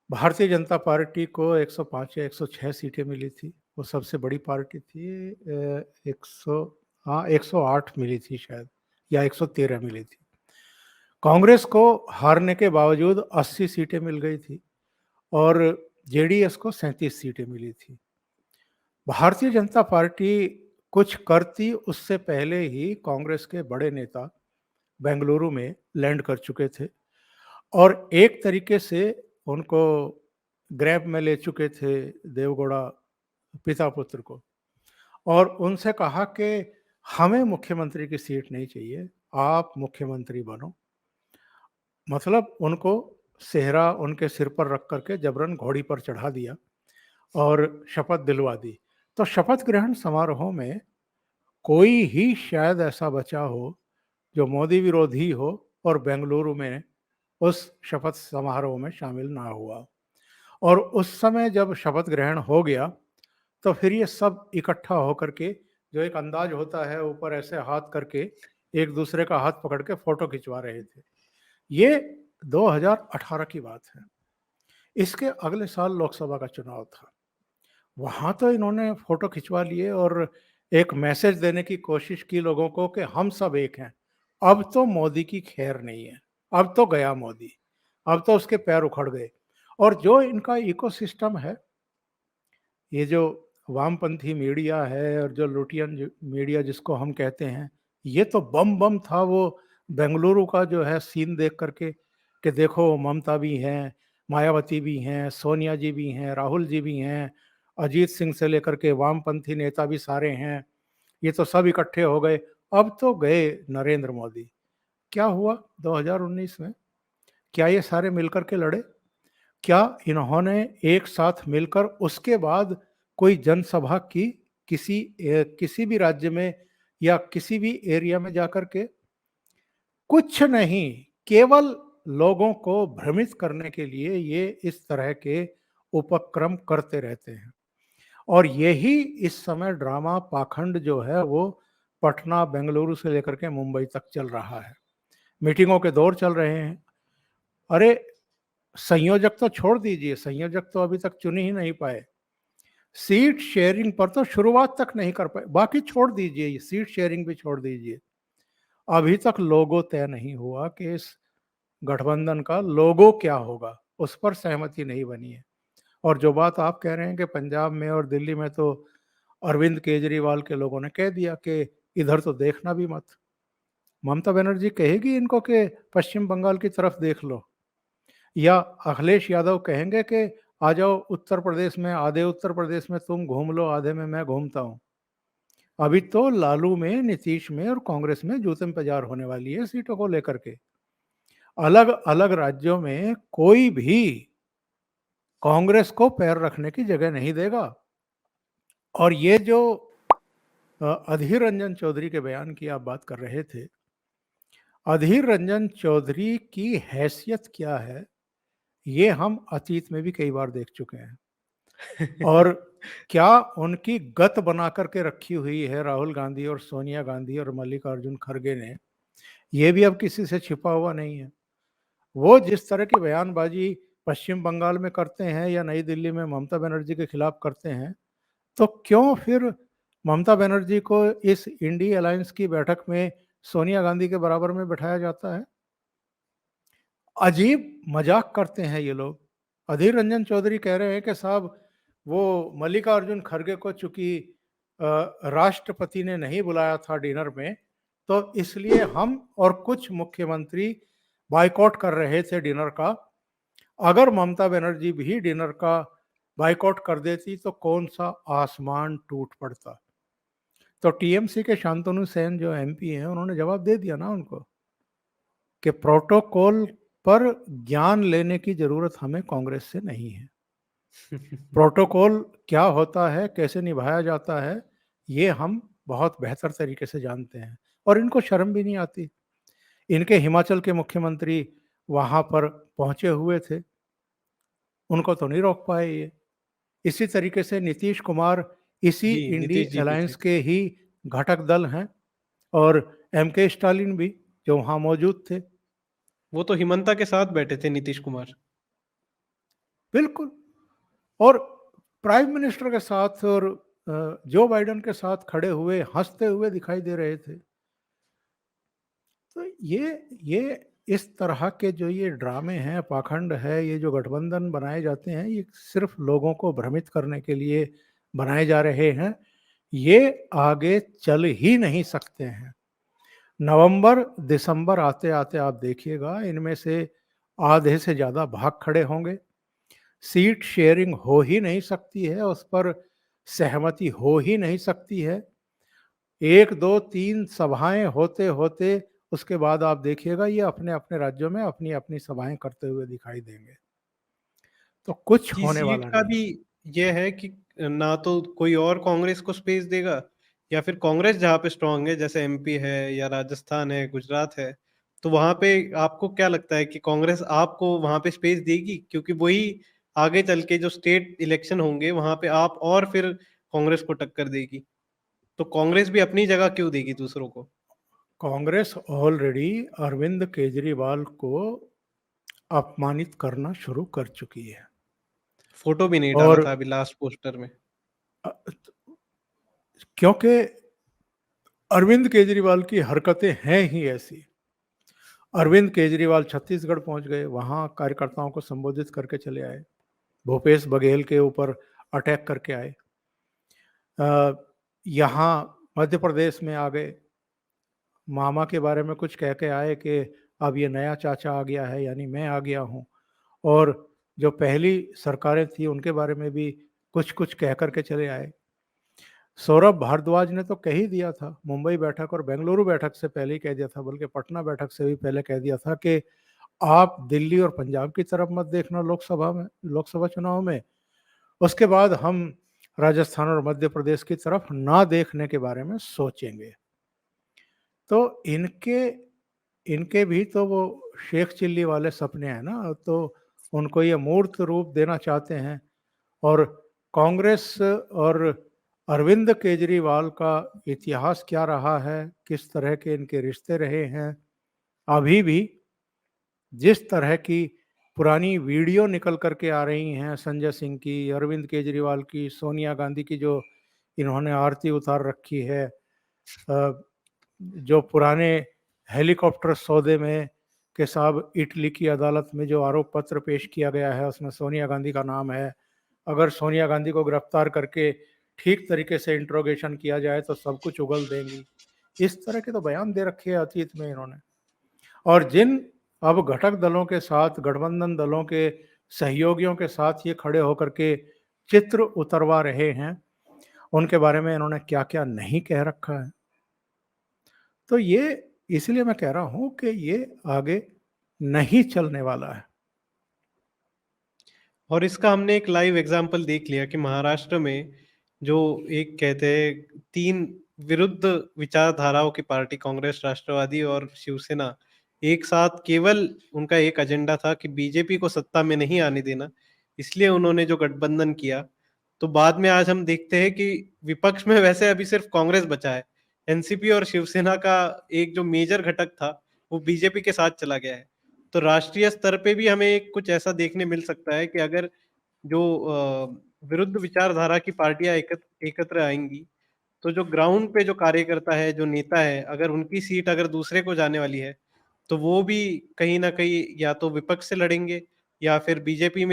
भारतीय जनता पार्टी को 105 या 106 सीटें मिली थी। वो सबसे बड़ी पार्टी थी। 100, हाँ 108 मिली थी शायद, या 113 मिली थी। कांग्रेस को हारने के बावजूद 80 सीटें मिल गई थी और जेडीएस को 37 सीटें मिली थी। भारतीय जनता पार्टी कुछ करती उससे पहले ही कांग्रेस के बड़े नेता बेंगलुरु में लैंड कर चुके थे और एक तरीके से उनको ग्रैब में ले चुके थे देवगौड़ा पिता पुत्र को, और उनसे कहा कि हमें मुख्यमंत्री की सीट नहीं चाहिए, आप मुख्यमंत्री बनो। मतलब उनको सेहरा उनके सिर पर रख करके जबरन घोड़ी पर चढ़ा दिया और शपथ दिलवा दी। तो शपथ ग्रहण समारोह में कोई ही शायद ऐसा बचा हो जो मोदी विरोधी हो और बेंगलुरु में उस शपथ समारोह में शामिल ना हुआ। और उस समय जब शपथ ग्रहण हो गया तो फिर ये सब इकट्ठा होकर के जो एक अंदाज होता है ऊपर ऐसे हाथ करके एक दूसरे का हाथ पकड़ के फोटो खिंचवा रहे थे। ये 2018 की बात है। इसके अगले साल लोकसभा का चुनाव था। वहां तो इन्होंने फोटो खिंचवा लिए और एक मैसेज देने की कोशिश की लोगों को कि हम सब एक हैं। अब तो मोदी की खैर नहीं है, अब तो गया मोदी, अब तो उसके पैर उखड़ गए। और जो इनका इकोसिस्टम है, ये जो वामपंथी मीडिया है और जो लुटियन मीडिया जिसको हम कहते हैं, ये तो बम बम था वो बेंगलुरु का जो है सीन देख करके कि देखो ममता भी हैं, मायावती भी हैं, सोनिया जी भी हैं, राहुल जी भी हैं, अजीत सिंह से लेकर के वामपंथी नेता भी सारे हैं, ये तो सब इकट्ठे हो गए। अब तो गए नरेंद्र मोदी। क्या हुआ 2019 में? क्या ये सारे मिलकर के लड़े? क्या इन्होंने एक साथ मिलकर उसके बाद कोई जनसभा की किसी भी राज्य में या किसी भी एरिया में जाकर के? कुछ नहीं, केवल लोगों को भ्रमित करने के लिए ये इस तरह के उपक्रम करते रहते हैं। और यही इस समय ड्रामा पाखंड जो है वो पटना, बेंगलुरु से लेकर के मुंबई तक चल रहा है। मीटिंगों के दौर चल रहे हैं। अरे संयोजक तो छोड़ दीजिए, संयोजक तो अभी तक चुन ही नहीं पाए। सीट शेयरिंग पर तो शुरुआत तक नहीं कर पाए, बाकी छोड़ दीजिए, सीट शेयरिंग भी छोड़ दीजिए। अभी तक लोगो तय नहीं हुआ कि इस गठबंधन का लोगो क्या होगा, उस पर सहमति नहीं बनी है। और जो बात आप कह रहे हैं कि पंजाब में और दिल्ली में तो अरविंद केजरीवाल के लोगों ने कह दिया कि इधर तो देखना भी मत। ममता बनर्जी कहेगी इनको कि पश्चिम बंगाल की तरफ देख लो, या अखिलेश यादव कहेंगे कि आ जाओ उत्तर प्रदेश में, आधे उत्तर प्रदेश में तुम घूम लो, आधे में मैं घूमता हूं। अभी तो लालू में, नीतीश में और कांग्रेस में जूतम पजार होने वाली है सीटों को लेकर के। अलग अलग राज्यों में कोई भी कांग्रेस को पैर रखने की जगह नहीं देगा। और ये जो अधीर रंजन चौधरी के बयान की आप बात कर रहे थे, अधीर रंजन चौधरी की हैसियत क्या है ये हम अतीत में भी कई बार देख चुके हैं। और क्या उनकी गत बना करके रखी हुई है राहुल गांधी और सोनिया गांधी और मल्लिकार्जुन खड़गे ने, ये भी अब किसी से छिपा हुआ नहीं है। वो जिस तरह की बयानबाजी पश्चिम बंगाल में करते हैं या नई दिल्ली में ममता बनर्जी के खिलाफ करते हैं, तो क्यों फिर ममता बनर्जी को इस इंडी अलायंस की बैठक में सोनिया गांधी के बराबर में बैठाया जाता है? अजीब मजाक करते हैं ये लोग। अधीर रंजन चौधरी कह रहे हैं कि साहब वो मल्लिकार्जुन खड़गे को चूंकि राष्ट्रपति ने नहीं बुलाया था डिनर में, तो इसलिए हम और कुछ मुख्यमंत्री बाइकआउट कर रहे थे डिनर का। अगर ममता बनर्जी भी डिनर का बाइकआउट कर देती तो कौन सा आसमान टूट पड़ता। तो टीएमसी के शांतनु सेन जो एमपी हैं, उन्होंने जवाब दे दिया ना उनको कि प्रोटोकॉल पर ज्ञान लेने की जरूरत हमें कांग्रेस से नहीं है। प्रोटोकॉल क्या होता है, कैसे निभाया जाता है, ये हम बहुत बेहतर तरीके से जानते हैं और इनको शर्म भी नहीं आती। इनके हिमाचल के मुख्यमंत्री वहां पर पहुंचे हुए थे, उनको तो नहीं रोक पाए ये। इसी तरीके से नीतीश कुमार इसी जी, इंडी नीतीश जी भी थे। अलायंस के ही घटक दल हैं, और एमके स्टालिन भी जो वहां मौजूद थे। वो तो हिमंता के साथ बैठे थे नीतीश कुमार। बिल्कुल। और प्राइम मिनिस्टर के साथ और जो बाइडेन के साथ खड़े हुए हंसते हुए दिखाई दे रहे थे। तो ये इस तरह के जो ये ड्रामे हैं, पाखंड है, ये जो गठबंधन बनाए जाते हैं, ये सिर्फ लोगों को भ्रमित करने के लिए बनाए जा रहे हैं। ये आगे चल ही नहीं सकते हैं। नवंबर दिसंबर आते आते आप देखिएगा, इनमें से आधे से ज्यादा भाग खड़े होंगे। सीट शेयरिंग हो ही नहीं सकती है, उस पर सहमति हो ही नहीं सकती है। एक दो तीन सभाएं होते होते उसके बाद आप देखिएगा ये अपने अपने राज्यों में अपनी अपनी सभाएं करते हुए दिखाई देंगे। तो कुछ जी, होने सीट वाला का नहीं। भी ये है कि ना तो कोई और कांग्रेस को स्पेस देगा, या फिर कांग्रेस जहाँ पे स्ट्रांग है जैसे एमपी है या राजस्थान है, गुजरात है, तो वहां पे आपको क्या लगता है कि कांग्रेस आपको वहां पे स्पेस देगी? क्योंकि वही आगे चल के जो स्टेट इलेक्शन होंगे वहां पे आप और फिर कांग्रेस को टक्कर देगी, तो कांग्रेस भी अपनी जगह क्यों देगी दूसरों को? कांग्रेस ऑलरेडी अरविंद केजरीवाल को अपमानित करना शुरू कर चुकी है। फोटो भी नहीं डाला और था अभी लास्ट पोस्टर में। अ, क्योंकि अरविंद केजरीवाल की हरकतें हैं ही ऐसी। अरविंद केजरीवाल छत्तीसगढ़ पहुंच गए, वहां कार्यकर्ताओं को संबोधित करके चले आए, भूपेश बघेल के ऊपर अटैक करके आए। यहाँ मध्य प्रदेश में आ गए, मामा के बारे में कुछ कह के आए कि अब ये नया चाचा आ गया है, यानी मैं आ गया हूँ। और जो पहली सरकारें थी उनके बारे में भी कुछ कुछ कह करके चले आए। सौरभ भारद्वाज ने तो कह ही दिया था, मुंबई बैठक और बेंगलुरु बैठक से पहले ही कह दिया था, बल्कि पटना बैठक से भी पहले कह दिया था कि आप दिल्ली और पंजाब की तरफ मत देखना लोकसभा चुनाव में, उसके बाद हम राजस्थान और मध्य प्रदेश की तरफ ना देखने के बारे में सोचेंगे। तो इनके इनके भी तो वो शेख चिल्ली वाले सपने हैं ना, तो उनको ये मूर्त रूप देना चाहते हैं। और कांग्रेस और अरविंद केजरीवाल का इतिहास क्या रहा है, किस तरह के इनके रिश्ते रहे हैं, अभी भी जिस तरह की पुरानी वीडियो निकल कर के आ रही हैं संजय सिंह की, अरविंद केजरीवाल की, सोनिया गांधी की जो इन्होंने आरती उतार रखी है, जो पुराने हेलीकॉप्टर सौदे में के साहब इटली की अदालत में जो आरोप पत्र पेश किया गया है उसमें सोनिया गांधी का नाम है। अगर सोनिया गांधी को गिरफ्तार करके ठीक तरीके से इंट्रोगेशन किया जाए तो सब कुछ उगल देंगी, इस तरह के तो बयान दे रखे हैं अतीत में इन्होंने। और जिन अब घटक दलों के साथ, गठबंधन दलों के सहयोगियों के साथ ये खड़े होकर के चित्र उतरवा रहे हैं, उनके बारे में इन्होंने क्या क्या नहीं कह रखा है। तो ये इसलिए मैं कह रहा हूं कि ये आगे नहीं चलने वाला है। और इसका हमने एक लाइव एग्जाम्पल देख लिया कि महाराष्ट्र में जो एक कहते हैं 3 विरुद्ध विचारधाराओं की पार्टी, कांग्रेस, राष्ट्रवादी और शिवसेना, एक साथ केवल उनका एक एजेंडा था कि बीजेपी को सत्ता में नहीं आने देना, इसलिए उन्होंने जो गठबंधन किया। तो बाद में आज हम देखते हैं कि विपक्ष में वैसे अभी सिर्फ कांग्रेस बचा है। एनसीपी और शिवसेना का एक जो मेजर घटक था वो बीजेपी के साथ चला गया है। तो राष्ट्रीय स्तर पे भी हमें कुछ ऐसा देखने मिल सकता है कि अगर जो विरुद्ध विचारधारा की पार्टियां एकत्र आएंगी, तो जो ग्राउंड पे जो कार्यकर्ता है, जो नेता है, अगर उनकी सीट अगर दूसरे को जाने वाली है, तो वो भी कहीं ना कहीं या तो विपक्ष से लड़ेंगे या फिर बीजेपी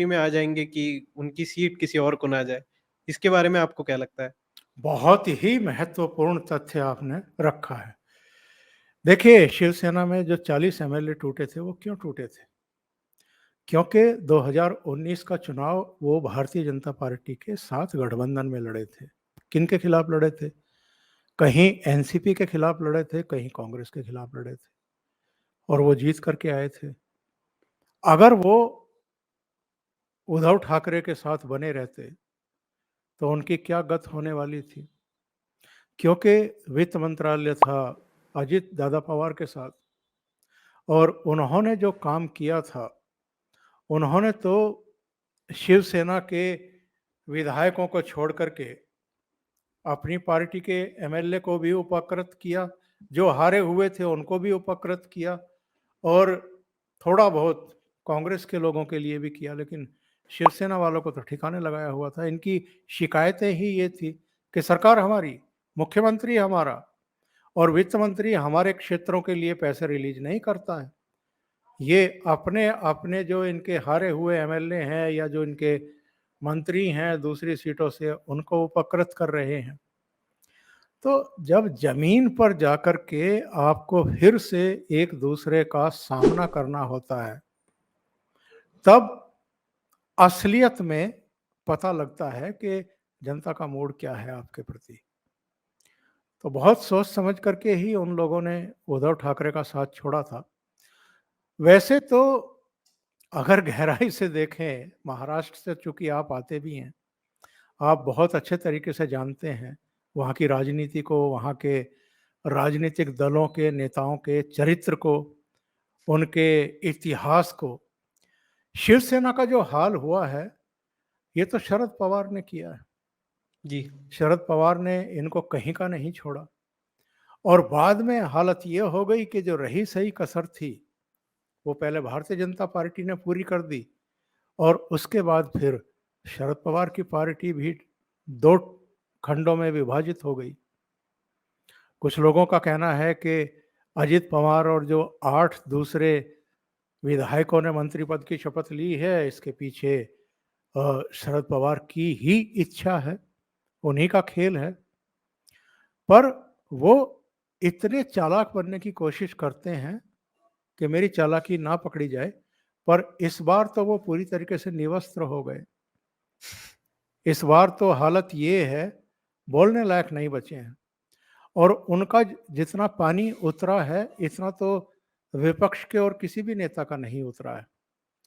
में आ जाएंगे कि उनकी सीट किसी और को ना जाए। इसके बारे में आपको क्या लगता है? बहुत ही महत्वपूर्ण तथ्य आपने रखा है। देखिए, शिवसेना में जो 40 एमएलए टूटे थे वो क्यों टूटे थे? क्योंकि 2019 का चुनाव वो भारतीय जनता पार्टी के साथ गठबंधन में लड़े थे। किन के खिलाफ लड़े थे? कहीं एनसीपी के खिलाफ लड़े थे, कहीं कांग्रेस के खिलाफ लड़े थे, और वो जीत करके आए थे। अगर वो उद्धव ठाकरे के साथ बने रहते तो उनकी क्या गत होने वाली थी? क्योंकि वित्त मंत्रालय था अजित दादा पवार के साथ, और उन्होंने जो काम किया था, उन्होंने तो शिवसेना के विधायकों को छोड़ करके अपनी पार्टी के एमएलए को भी उपकृत किया, जो हारे हुए थे उनको भी उपकृत किया, और थोड़ा बहुत कांग्रेस के लोगों के लिए भी किया, लेकिन शिवसेना वालों को तो ठिकाने लगाया हुआ था। इनकी शिकायतें ही ये थी कि सरकार हमारी, मुख्यमंत्री हमारा और वित्त मंत्री हमारे क्षेत्रों के लिए पैसे रिलीज नहीं करता है। ये अपने अपने जो इनके हारे हुए एमएलए हैं या जो इनके मंत्री हैं दूसरी सीटों से, उनको उपकृत कर रहे हैं। तो जब जमीन पर जाकर के आपको फिर से एक दूसरे का सामना करना होता है, तब असलियत में पता लगता है कि जनता का मूड क्या है आपके प्रति। तो बहुत सोच समझ करके ही उन लोगों ने उद्धव ठाकरे का साथ छोड़ा था। वैसे तो अगर गहराई से देखें, महाराष्ट्र से चूंकि आप आते भी हैं, आप बहुत अच्छे तरीके से जानते हैं वहाँ की राजनीति को, वहाँ के राजनीतिक दलों के नेताओं के चरित्र को, उनके इतिहास को। शिवसेना का जो हाल हुआ है, ये तो शरद पवार ने किया है। जी। शरद पवार ने इनको कहीं का नहीं छोड़ा, और बाद में हालत ये हो गई कि जो रही सही कसर थी वो पहले भारतीय जनता पार्टी ने पूरी कर दी, और उसके बाद फिर शरद पवार की पार्टी भी दो खंडों में विभाजित हो गई। कुछ लोगों का कहना है कि अजित पवार और जो 8 दूसरे विधायकों ने मंत्री पद की शपथ ली है, इसके पीछे शरद पवार की ही इच्छा है, उन्हीं का खेल है। पर वो इतने चालाक बनने की कोशिश करते हैं कि मेरी चालाकी ना पकड़ी जाए, पर इस बार तो वो पूरी तरीके से निवस्त्र हो गए। इस बार तो हालत ये है, बोलने लायक नहीं बचे हैं, और उनका जितना पानी उतरा है इतना तो विपक्ष के और किसी भी नेता का नहीं उतरा है।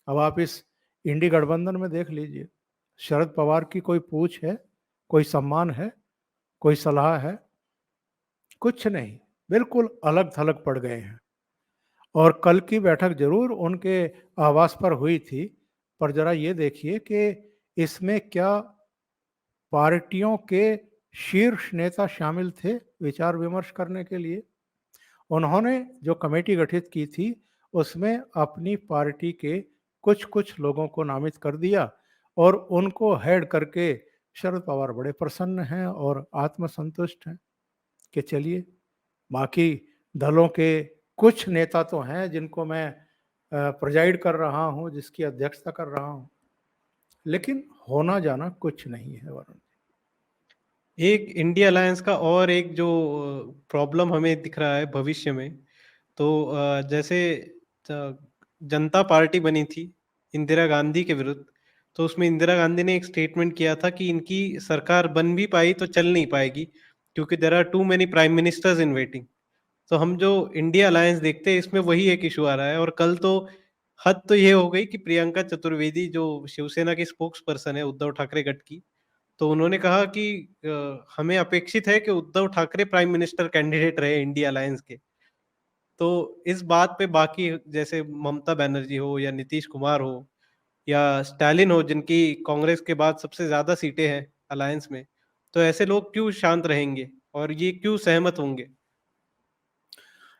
अब आप इस इंडी गठबंधन में देख लीजिए, शरद पवार की कोई पूछ है, कोई सम्मान है, कोई सलाह है? कुछ नहीं। बिल्कुल अलग-थलग पड़ गए हैं। और कल की बैठक ज़रूर उनके आवास पर हुई थी, पर ज़रा ये देखिए कि इसमें क्या पार्टियों के शीर्ष नेता शामिल थे विचार-विमर्श करने के लिए? उन्होंने जो कमेटी गठित की थी, उसमें अपनी पार्टी के कुछ-कुछ लोगों को नामित कर दिया और उनको हेड करके शरद पवार बड़े प्रसन्न हैं और आत्मसंतुष्ट हैं कि चलिए, बाकी दलों के कुछ नेता तो हैं जिनको मैं प्रिजाइड कर रहा हूँ, जिसकी अध्यक्षता कर रहा हूँ, लेकिन होना जाना कुछ नहीं है वरुण। एक इंडिया अलायंस का और एक जो प्रॉब्लम हमें दिख रहा है भविष्य में, तो जैसे जनता पार्टी बनी थी इंदिरा गांधी के विरुद्ध, तो उसमें इंदिरा गांधी ने एक स्टेटमेंट किया था कि इनकी सरकार बन भी पाई तो चल नहीं पाएगी, क्योंकि there are too many prime ministers in waiting. तो हम जो इंडिया अलायंस देखते हैं, इसमें वही एक इशू आ रहा है। और कल तो हद तो ये हो गई कि प्रियंका चतुर्वेदी जो शिवसेना की स्पोक्स पर्सन है उद्धव ठाकरे गट की, तो उन्होंने कहा कि हमें अपेक्षित है कि Uddhav Thackeray prime minister candidate रहे इंडिया अलायंस के। तो इस बात पे बाकी जैसे ममता बनर्जी हो या नीतीश कुमार हो या स्टालिन हो, जिनकी कांग्रेस के बाद सबसे ज्यादा सीटें हैं अलायंस में, तो ऐसे लोग क्यों शांत रहेंगे और ये क्यों सहमत होंगे?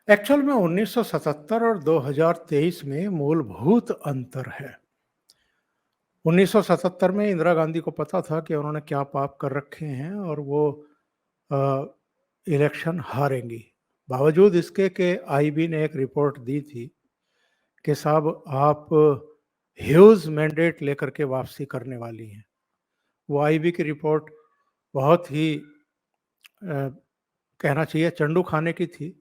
एक्चुअल में 1977 और 2023 में मूलभूत अंतर है। 1977 में इंदिरा गांधी को पता था कि उन्होंने क्या पाप कर रखे हैं और वो इलेक्शन हारेंगी। बावजूद इसके कि आईबी ने एक रिपोर्ट दी थी कि साहब आप ह्यूज मैंडेट लेकर के वापसी करने वाली हैं। वो आईबी की रिपोर्ट बहुत ही कहना चाहिए चंडू खाने की थी।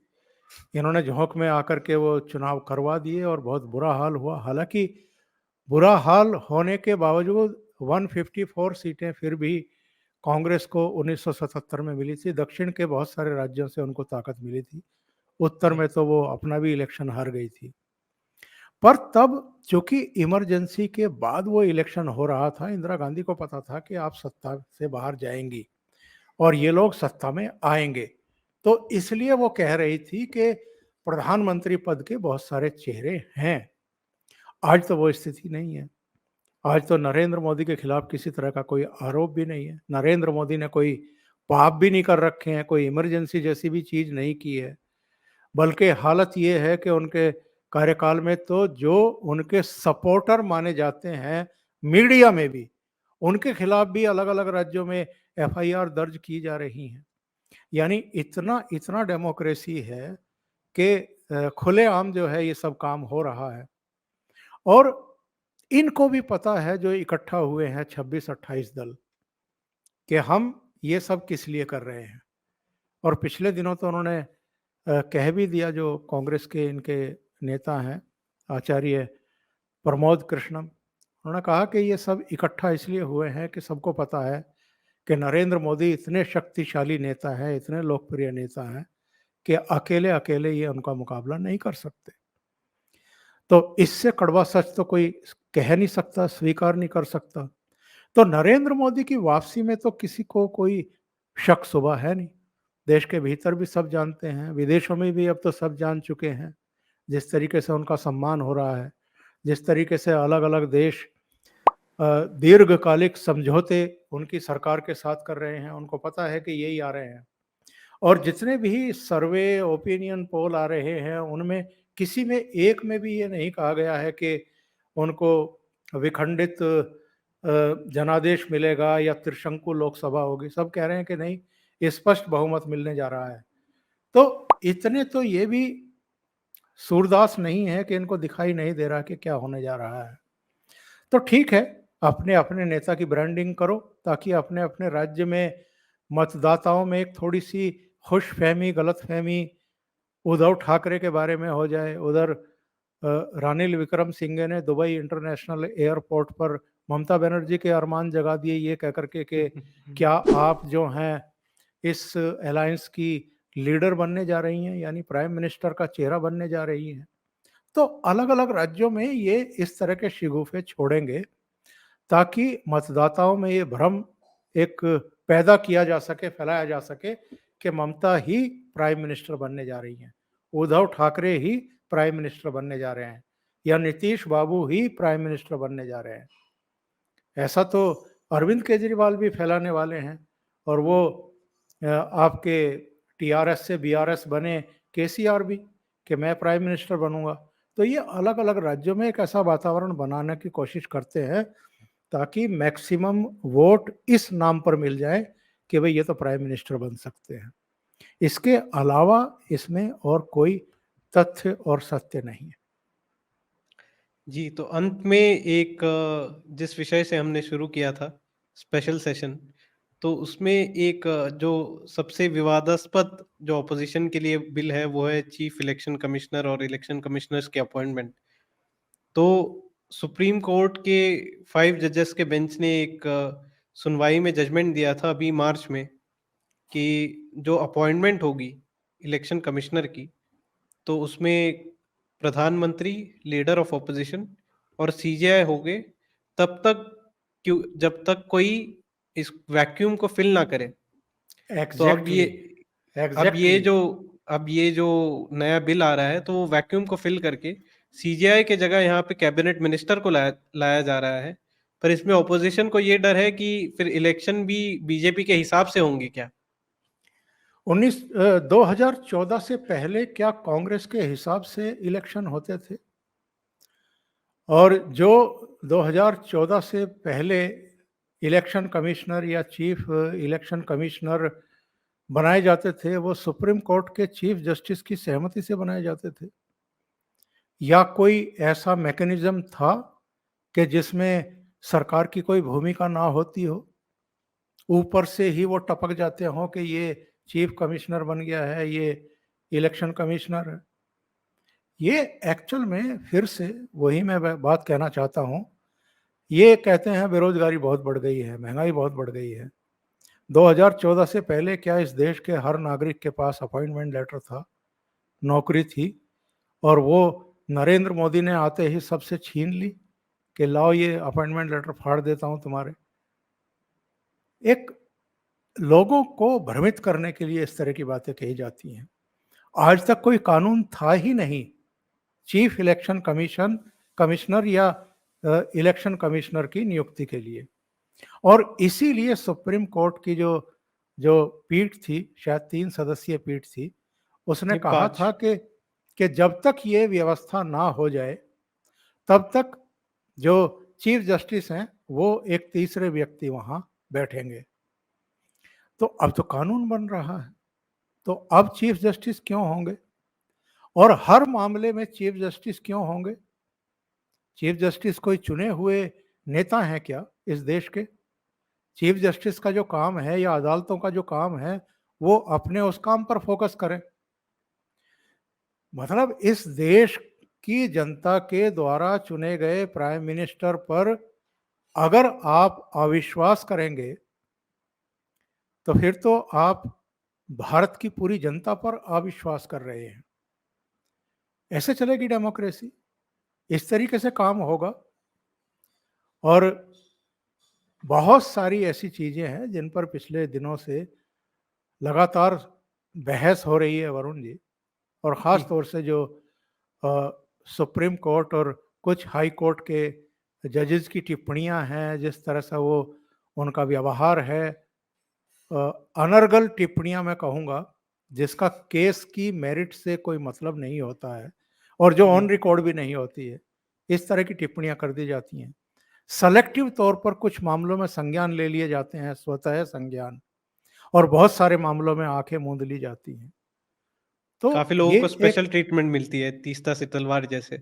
इन्होंने झोंक में आकर के वो चुनाव करवा दिए और बहुत बुरा हाल हुआ। हालांकि बुरा हाल होने के बावजूद 154 सीटें फिर भी कांग्रेस को 1977 में मिली थी। दक्षिण के बहुत सारे राज्यों से उनको ताकत मिली थी। उत्तर में तो वो अपना भी इलेक्शन हार गई थी। पर तब चूंकि इमरजेंसी के बाद वो इलेक्शन हो रहा था, इंदिरा गांधी को पता था कि आप सत्ता से बाहर जाएंगी और ये लोग सत्ता में आएंगे। तो इसलिए वो कह रही थी कि प्रधानमंत्री पद के बहुत सारे चेहरे हैं। आज तो वो स्थिति नहीं है। आज तो नरेंद्र मोदी के खिलाफ किसी तरह का कोई आरोप भी नहीं है। नरेंद्र मोदी ने कोई पाप भी नहीं कर रखे हैं, कोई इमरजेंसी जैसी भी चीज नहीं की है। बल्कि हालत ये है कि उनके कार्यकाल में तो जो उनके सपोर्टर माने जाते हैं मीडिया में भी, उनके खिलाफ भी अलग अलग राज्यों में एफआईआर दर्ज की जा रही हैं। यानी इतना इतना डेमोक्रेसी है कि खुलेआम जो है ये सब काम हो रहा है। और इनको भी पता है जो इकट्ठा हुए हैं 26-28 दल, कि हम ये सब किस लिए कर रहे हैं। और पिछले दिनों तो उन्होंने कह भी दिया, जो कांग्रेस के इनके नेता हैं आचार्य प्रमोद कृष्णम, उन्होंने कहा कि ये सब इकट्ठा इसलिए हुए हैं कि सबको पता है कि नरेंद्र मोदी इतने शक्तिशाली नेता है, इतने लोकप्रिय नेता हैं कि अकेले अकेले ये उनका मुकाबला नहीं कर सकते। तो इससे कड़वा सच तो कोई कह नहीं सकता, स्वीकार नहीं कर सकता। तो नरेंद्र मोदी की वापसी में तो किसी को कोई शक शुबा है नहीं। देश के भीतर भी सब जानते हैं, विदेशों में भी अब तो सब जान चुके हैं जिस तरीके से उनका सम्मान हो रहा है, जिस तरीके से अलग अलग देश दीर्घकालिक समझौते उनकी सरकार के साथ कर रहे हैं। उनको पता है कि यही आ रहे हैं। और जितने भी सर्वे ओपिनियन पोल आ रहे हैं, उनमें किसी में एक में भी ये नहीं कहा गया है कि उनको विखंडित जनादेश मिलेगा या त्रिशंकु लोकसभा होगी। सब कह रहे हैं कि नहीं, स्पष्ट बहुमत मिलने जा रहा है। तो इतने तो ये भी सूरदास नहीं है कि इनको दिखाई नहीं दे रहा कि क्या होने जा रहा है। तो ठीक है, अपने अपने नेता की ब्रांडिंग करो ताकि अपने अपने राज्य में मतदाताओं में एक थोड़ी सी खुशफहमी, गलतफहमी उद्धव ठाकरे के बारे में हो जाए। उधर रानिल विक्रम सिंघे ने दुबई इंटरनेशनल एयरपोर्ट पर ममता बनर्जी के अरमान जगा दिए, ये कह करके कि क्या आप जो हैं इस अलायंस की लीडर बनने जा रही हैं, यानी प्राइम मिनिस्टर का चेहरा बनने जा रही हैं। तो अलग अलग राज्यों में ये इस तरह के शिगुफे छोड़ेंगे ताकि मतदाताओं में ये भ्रम एक पैदा किया जा सके, फैलाया जा सके कि ममता ही प्राइम मिनिस्टर बनने जा रही हैं, उद्धव ठाकरे ही प्राइम मिनिस्टर बनने जा रहे हैं, या नीतीश बाबू ही प्राइम मिनिस्टर बनने जा रहे हैं। ऐसा तो अरविंद केजरीवाल भी फैलाने वाले हैं, और वो आपके टीआरएस से बीआरएस बने केसीआर भी, कि मैं प्राइम मिनिस्टर बनूंगा। तो ये अलग अलग राज्यों में एक ऐसा वातावरण बनाने की कोशिश करते हैं ताकि मैक्सिमम वोट इस नाम पर मिल जाए कि भाई ये तो प्राइम मिनिस्टर बन सकते हैं। इसके अलावा इसमें और कोई तथ्य और सत्य नहीं है। जी, तो अंत में एक जिस विषय से हमने शुरू किया था स्पेशल सेशन, तो उसमें एक जो सबसे विवादास्पद जो ऑपोजिशन के लिए बिल है वो है चीफ इलेक्शन कमिश्नर और इलेक्शन कमिश्नर्स के अपॉइंटमेंट। तो सुप्रीम कोर्ट के 5 जजेस के बेंच ने एक सुनवाई में जजमेंट दिया था अभी मार्च में कि जो अपॉइंटमेंट होगी इलेक्शन कमिश्नर की, तो उसमें प्रधानमंत्री, लीडर ऑफ ऑपोजिशन और सीजेआई होंगे तब तक क्यों जब तक कोई इस वैक्यूम को फिल ना करे। तो एग्जैक्टली, अब ये एग्जैक्टली। जो अब ये जो नया बिल आ रहा है तो वो वैक्यूम को फिल करके सीजेआई के जगह यहाँ पे कैबिनेट मिनिस्टर को लाया जा रहा है। पर इसमें ऑपोजिशन को ये डर है कि फिर इलेक्शन भी बीजेपी के हिसाब से होंगे क्या? 2014 से पहले क्या कांग्रेस के हिसाब से इलेक्शन होते थे? और जो 2014 से पहले इलेक्शन कमिश्नर या चीफ इलेक्शन कमिश्नर बनाए जाते थे, वो सुप्रीम कोर्ट के चीफ जस्टिस की सहमति से बनाए जाते थे, या कोई ऐसा मैकेनिज्म था कि जिसमें सरकार की कोई भूमिका ना होती हो, ऊपर से ही वो टपक जाते हों कि ये चीफ कमिश्नर बन गया है, ये इलेक्शन कमिश्नर है। ये एक्चुअल में फिर से वही मैं बात कहना चाहता हूँ, ये कहते हैं बेरोजगारी बहुत बढ़ गई है, महंगाई बहुत बढ़ गई है। 2014 से पहले क्या इस देश के हर नागरिक के पास अपॉइंटमेंट लेटर था, नौकरी थी, और वो नरेंद्र मोदी ने आते ही सबसे छीन ली कि लाओ ये अपॉइंटमेंट लेटर फाड़ देता हूं तुम्हारे। एक लोगों को भ्रमित करने के लिए इस तरह की बातें कही जाती हैं। आज तक कोई कानून था ही नहीं चीफ इलेक्शन कमिश्नर या इलेक्शन कमिश्नर की नियुक्ति के लिए। और इसीलिए सुप्रीम कोर्ट की जो जो पीठ थी, शायद 3 सदस्यीय पीठ थी, उसने नहीं, कहा 5। था कि जब तक ये व्यवस्था ना हो जाए तब तक जो चीफ जस्टिस हैं वो एक तीसरे व्यक्ति वहां बैठेंगे। तो अब तो कानून बन रहा है, तो अब चीफ जस्टिस क्यों होंगे, और हर मामले में चीफ जस्टिस क्यों होंगे? चीफ जस्टिस कोई चुने हुए नेता हैं क्या इस देश के? चीफ जस्टिस का जो काम है या अदालतों का जो काम है, वो अपने उस काम पर फोकस करें। मतलब इस देश की जनता के द्वारा चुने गए प्राइम मिनिस्टर पर अगर आप अविश्वास करेंगे, तो फिर तो आप भारत की पूरी जनता पर अविश्वास कर रहे हैं। ऐसे चलेगी डेमोक्रेसी? इस तरीके से काम होगा? और बहुत सारी ऐसी चीजें हैं जिन पर पिछले दिनों से लगातार बहस हो रही है वरुण जी, और जी, ख़ास तौर से जो सुप्रीम कोर्ट और कुछ हाई कोर्ट के जजेस की टिप्पणियां हैं, जिस तरह से वो उनका व्यवहार है, अनर्गल टिप्पणियां मैं कहूँगा, जिसका केस की मेरिट से कोई मतलब नहीं होता है और जो जी। ऑन रिकॉर्ड भी नहीं होती है, इस तरह की टिप्पणियां कर दी जाती हैं। सेलेक्टिव तौर पर कुछ मामलों में संज्ञान ले लिए जाते हैं, स्वतः संज्ञान, और बहुत सारे मामलों में आंखें मूंद ली जाती हैं। तो काफ़ी लोगों ये को एक स्पेशल ट्रीटमेंट मिलती है तीस्ता से तलवार जैसे।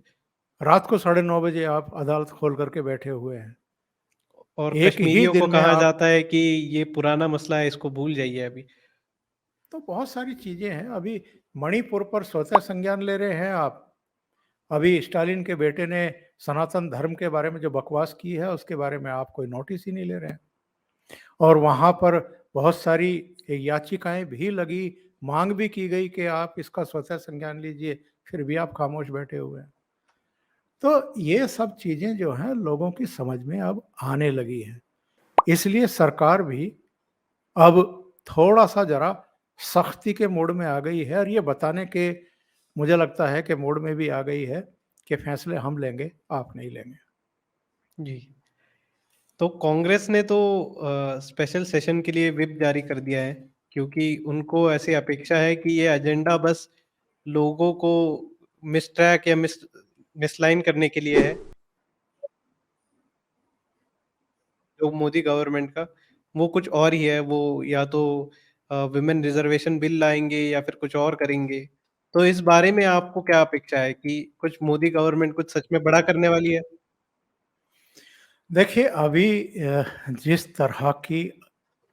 रात को 9:30 बजे आप अदालत खोल करके बैठे हुए हैं। और एक ही कश्मीरियों को दिन में कहा आप, जाता है कि ये पुराना मसला है, इसको भूल जाइए अभी। तो बहुत सारी चीजें हैं। अभी मणिपुर पर स्वतः संज्ञान ले रहे हैं आप। अभी स्टालिन के बेटे ने सनातन धर्म के बारे में जो बकवास की है उसके बारे में आप कोई नोटिस ही नहीं ले रहे हैं। और वहां पर बहुत सारी याचिकाएं भी लगी, मांग भी की गई कि आप इसका स्वतः संज्ञान लीजिए, फिर भी आप खामोश बैठे हुए हैं। तो ये सब चीजें जो हैं लोगों की समझ में अब आने लगी हैं। इसलिए सरकार भी अब थोड़ा सा जरा सख्ती के मोड में आ गई है और ये बताने के मुझे लगता है कि मोड में भी आ गई है कि फैसले हम लेंगे, आप नहीं लेंगे। जी। तो कांग्रेस ने तो स्पेशल सेशन के लिए व्हिप जारी कर दिया है, क्योंकि उनको ऐसी अपेक्षा है कि ये एजेंडा बस लोगों को मिसट्रैक या मिसलाइन करने के लिए है। जो मोदी गवर्नमेंट का, वो कुछ और ही है, वो या तो विमेन रिजर्वेशन बिल लाएँगे या फिर कुछ और करेंगे। तो इस बारे में आपको क्या अपेक्षा है कि कुछ मोदी गवर्नमेंट कुछ सच में बड़ा करने वाली है? देखिए, अभी जिस तरह की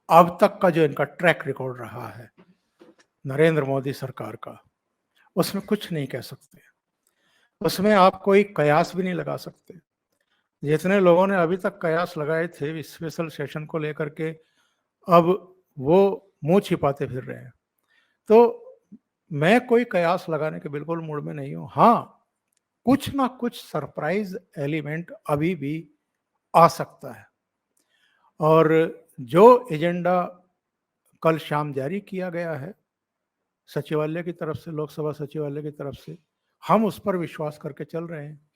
अब तक का जो इनका ट्रैक रिकॉर्ड रहा है, नरेंद्र मोदी सरकार का, उसमें कुछ नहीं कह सकते। उसमें आप कोई कयास भी नहीं लगा सकते। जितने लोगों ने अभी तक कयास लगाए थे इस स्पेशल सेशन को लेकर के, अब वो मुँह छिपाते फिर रहे हैं। तो मैं कोई कयास लगाने के बिल्कुल मूड में नहीं हूँ। हाँ, कुछ ना कुछ सरप्राइज़ एलिमेंट अभी भी आ सकता है और जो एजेंडा कल शाम जारी किया गया है सचिवालय की तरफ से, लोकसभा सचिवालय की तरफ से, हम उस पर विश्वास करके चल रहे हैं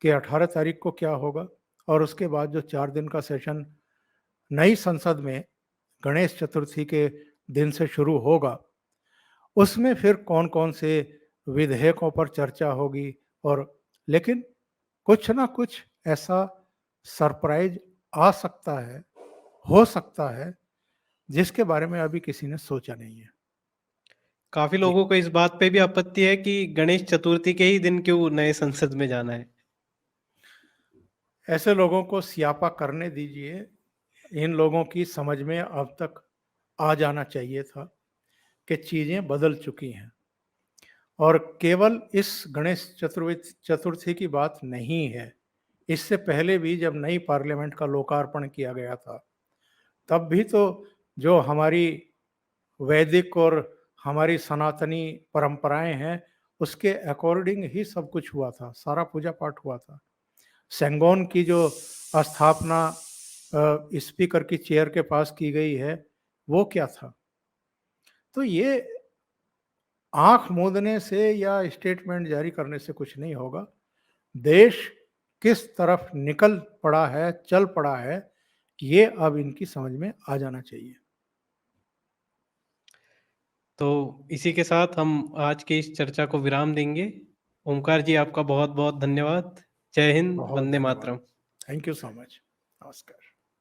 कि 18 तारीख को क्या होगा और उसके बाद जो 4 दिन का सेशन नई संसद में गणेश चतुर्थी के दिन से शुरू होगा, उसमें फिर कौन-कौन से विधेयकों पर चर्चा होगी और लेकिन कुछ ना कुछ ऐसा सरप्राइज़ आ सकता है, हो सकता है, जिसके बारे में अभी किसी ने सोचा नहीं है। काफ़ी जी। लोगों को इस बात पे भी आपत्ति है कि गणेश चतुर्थी के ही दिन क्यों नए संसद में जाना है? ऐसे लोगों को सियापा करने दीजिए। इन लोगों की समझ में अब तक आ जाना चाहिए था कि चीज़ें बदल चुकी हैं और केवल इस गणेश चतुर्थी की बात नहीं है। इससे पहले भी जब नई पार्लियामेंट का लोकार्पण किया गया था, तब भी तो जो हमारी वैदिक और हमारी सनातनी परंपराएँ हैं, उसके अकॉर्डिंग ही सब कुछ हुआ था, सारा पूजा-पाठ हुआ था। सेंगोन की जो स्थापना स्पीकर की चेयर के पास की गई है, वो क्या था? तो ये आँख मूंदने से या स्टेटमेंट जारी करने से कुछ नहीं होगा। देश किस तरफ निकल पड़ा है, चल पड़ा है, ये अब इनकी समझ में आ जाना चाहिए। तो इसी के साथ हम आज की इस चर्चा को विराम देंगे। ओमकार जी, आपका बहुत-बहुत धन्यवाद। जय हिंद, बहुत वंदे धन्यवाद। मातरम। Thank you so much. नमस्कार।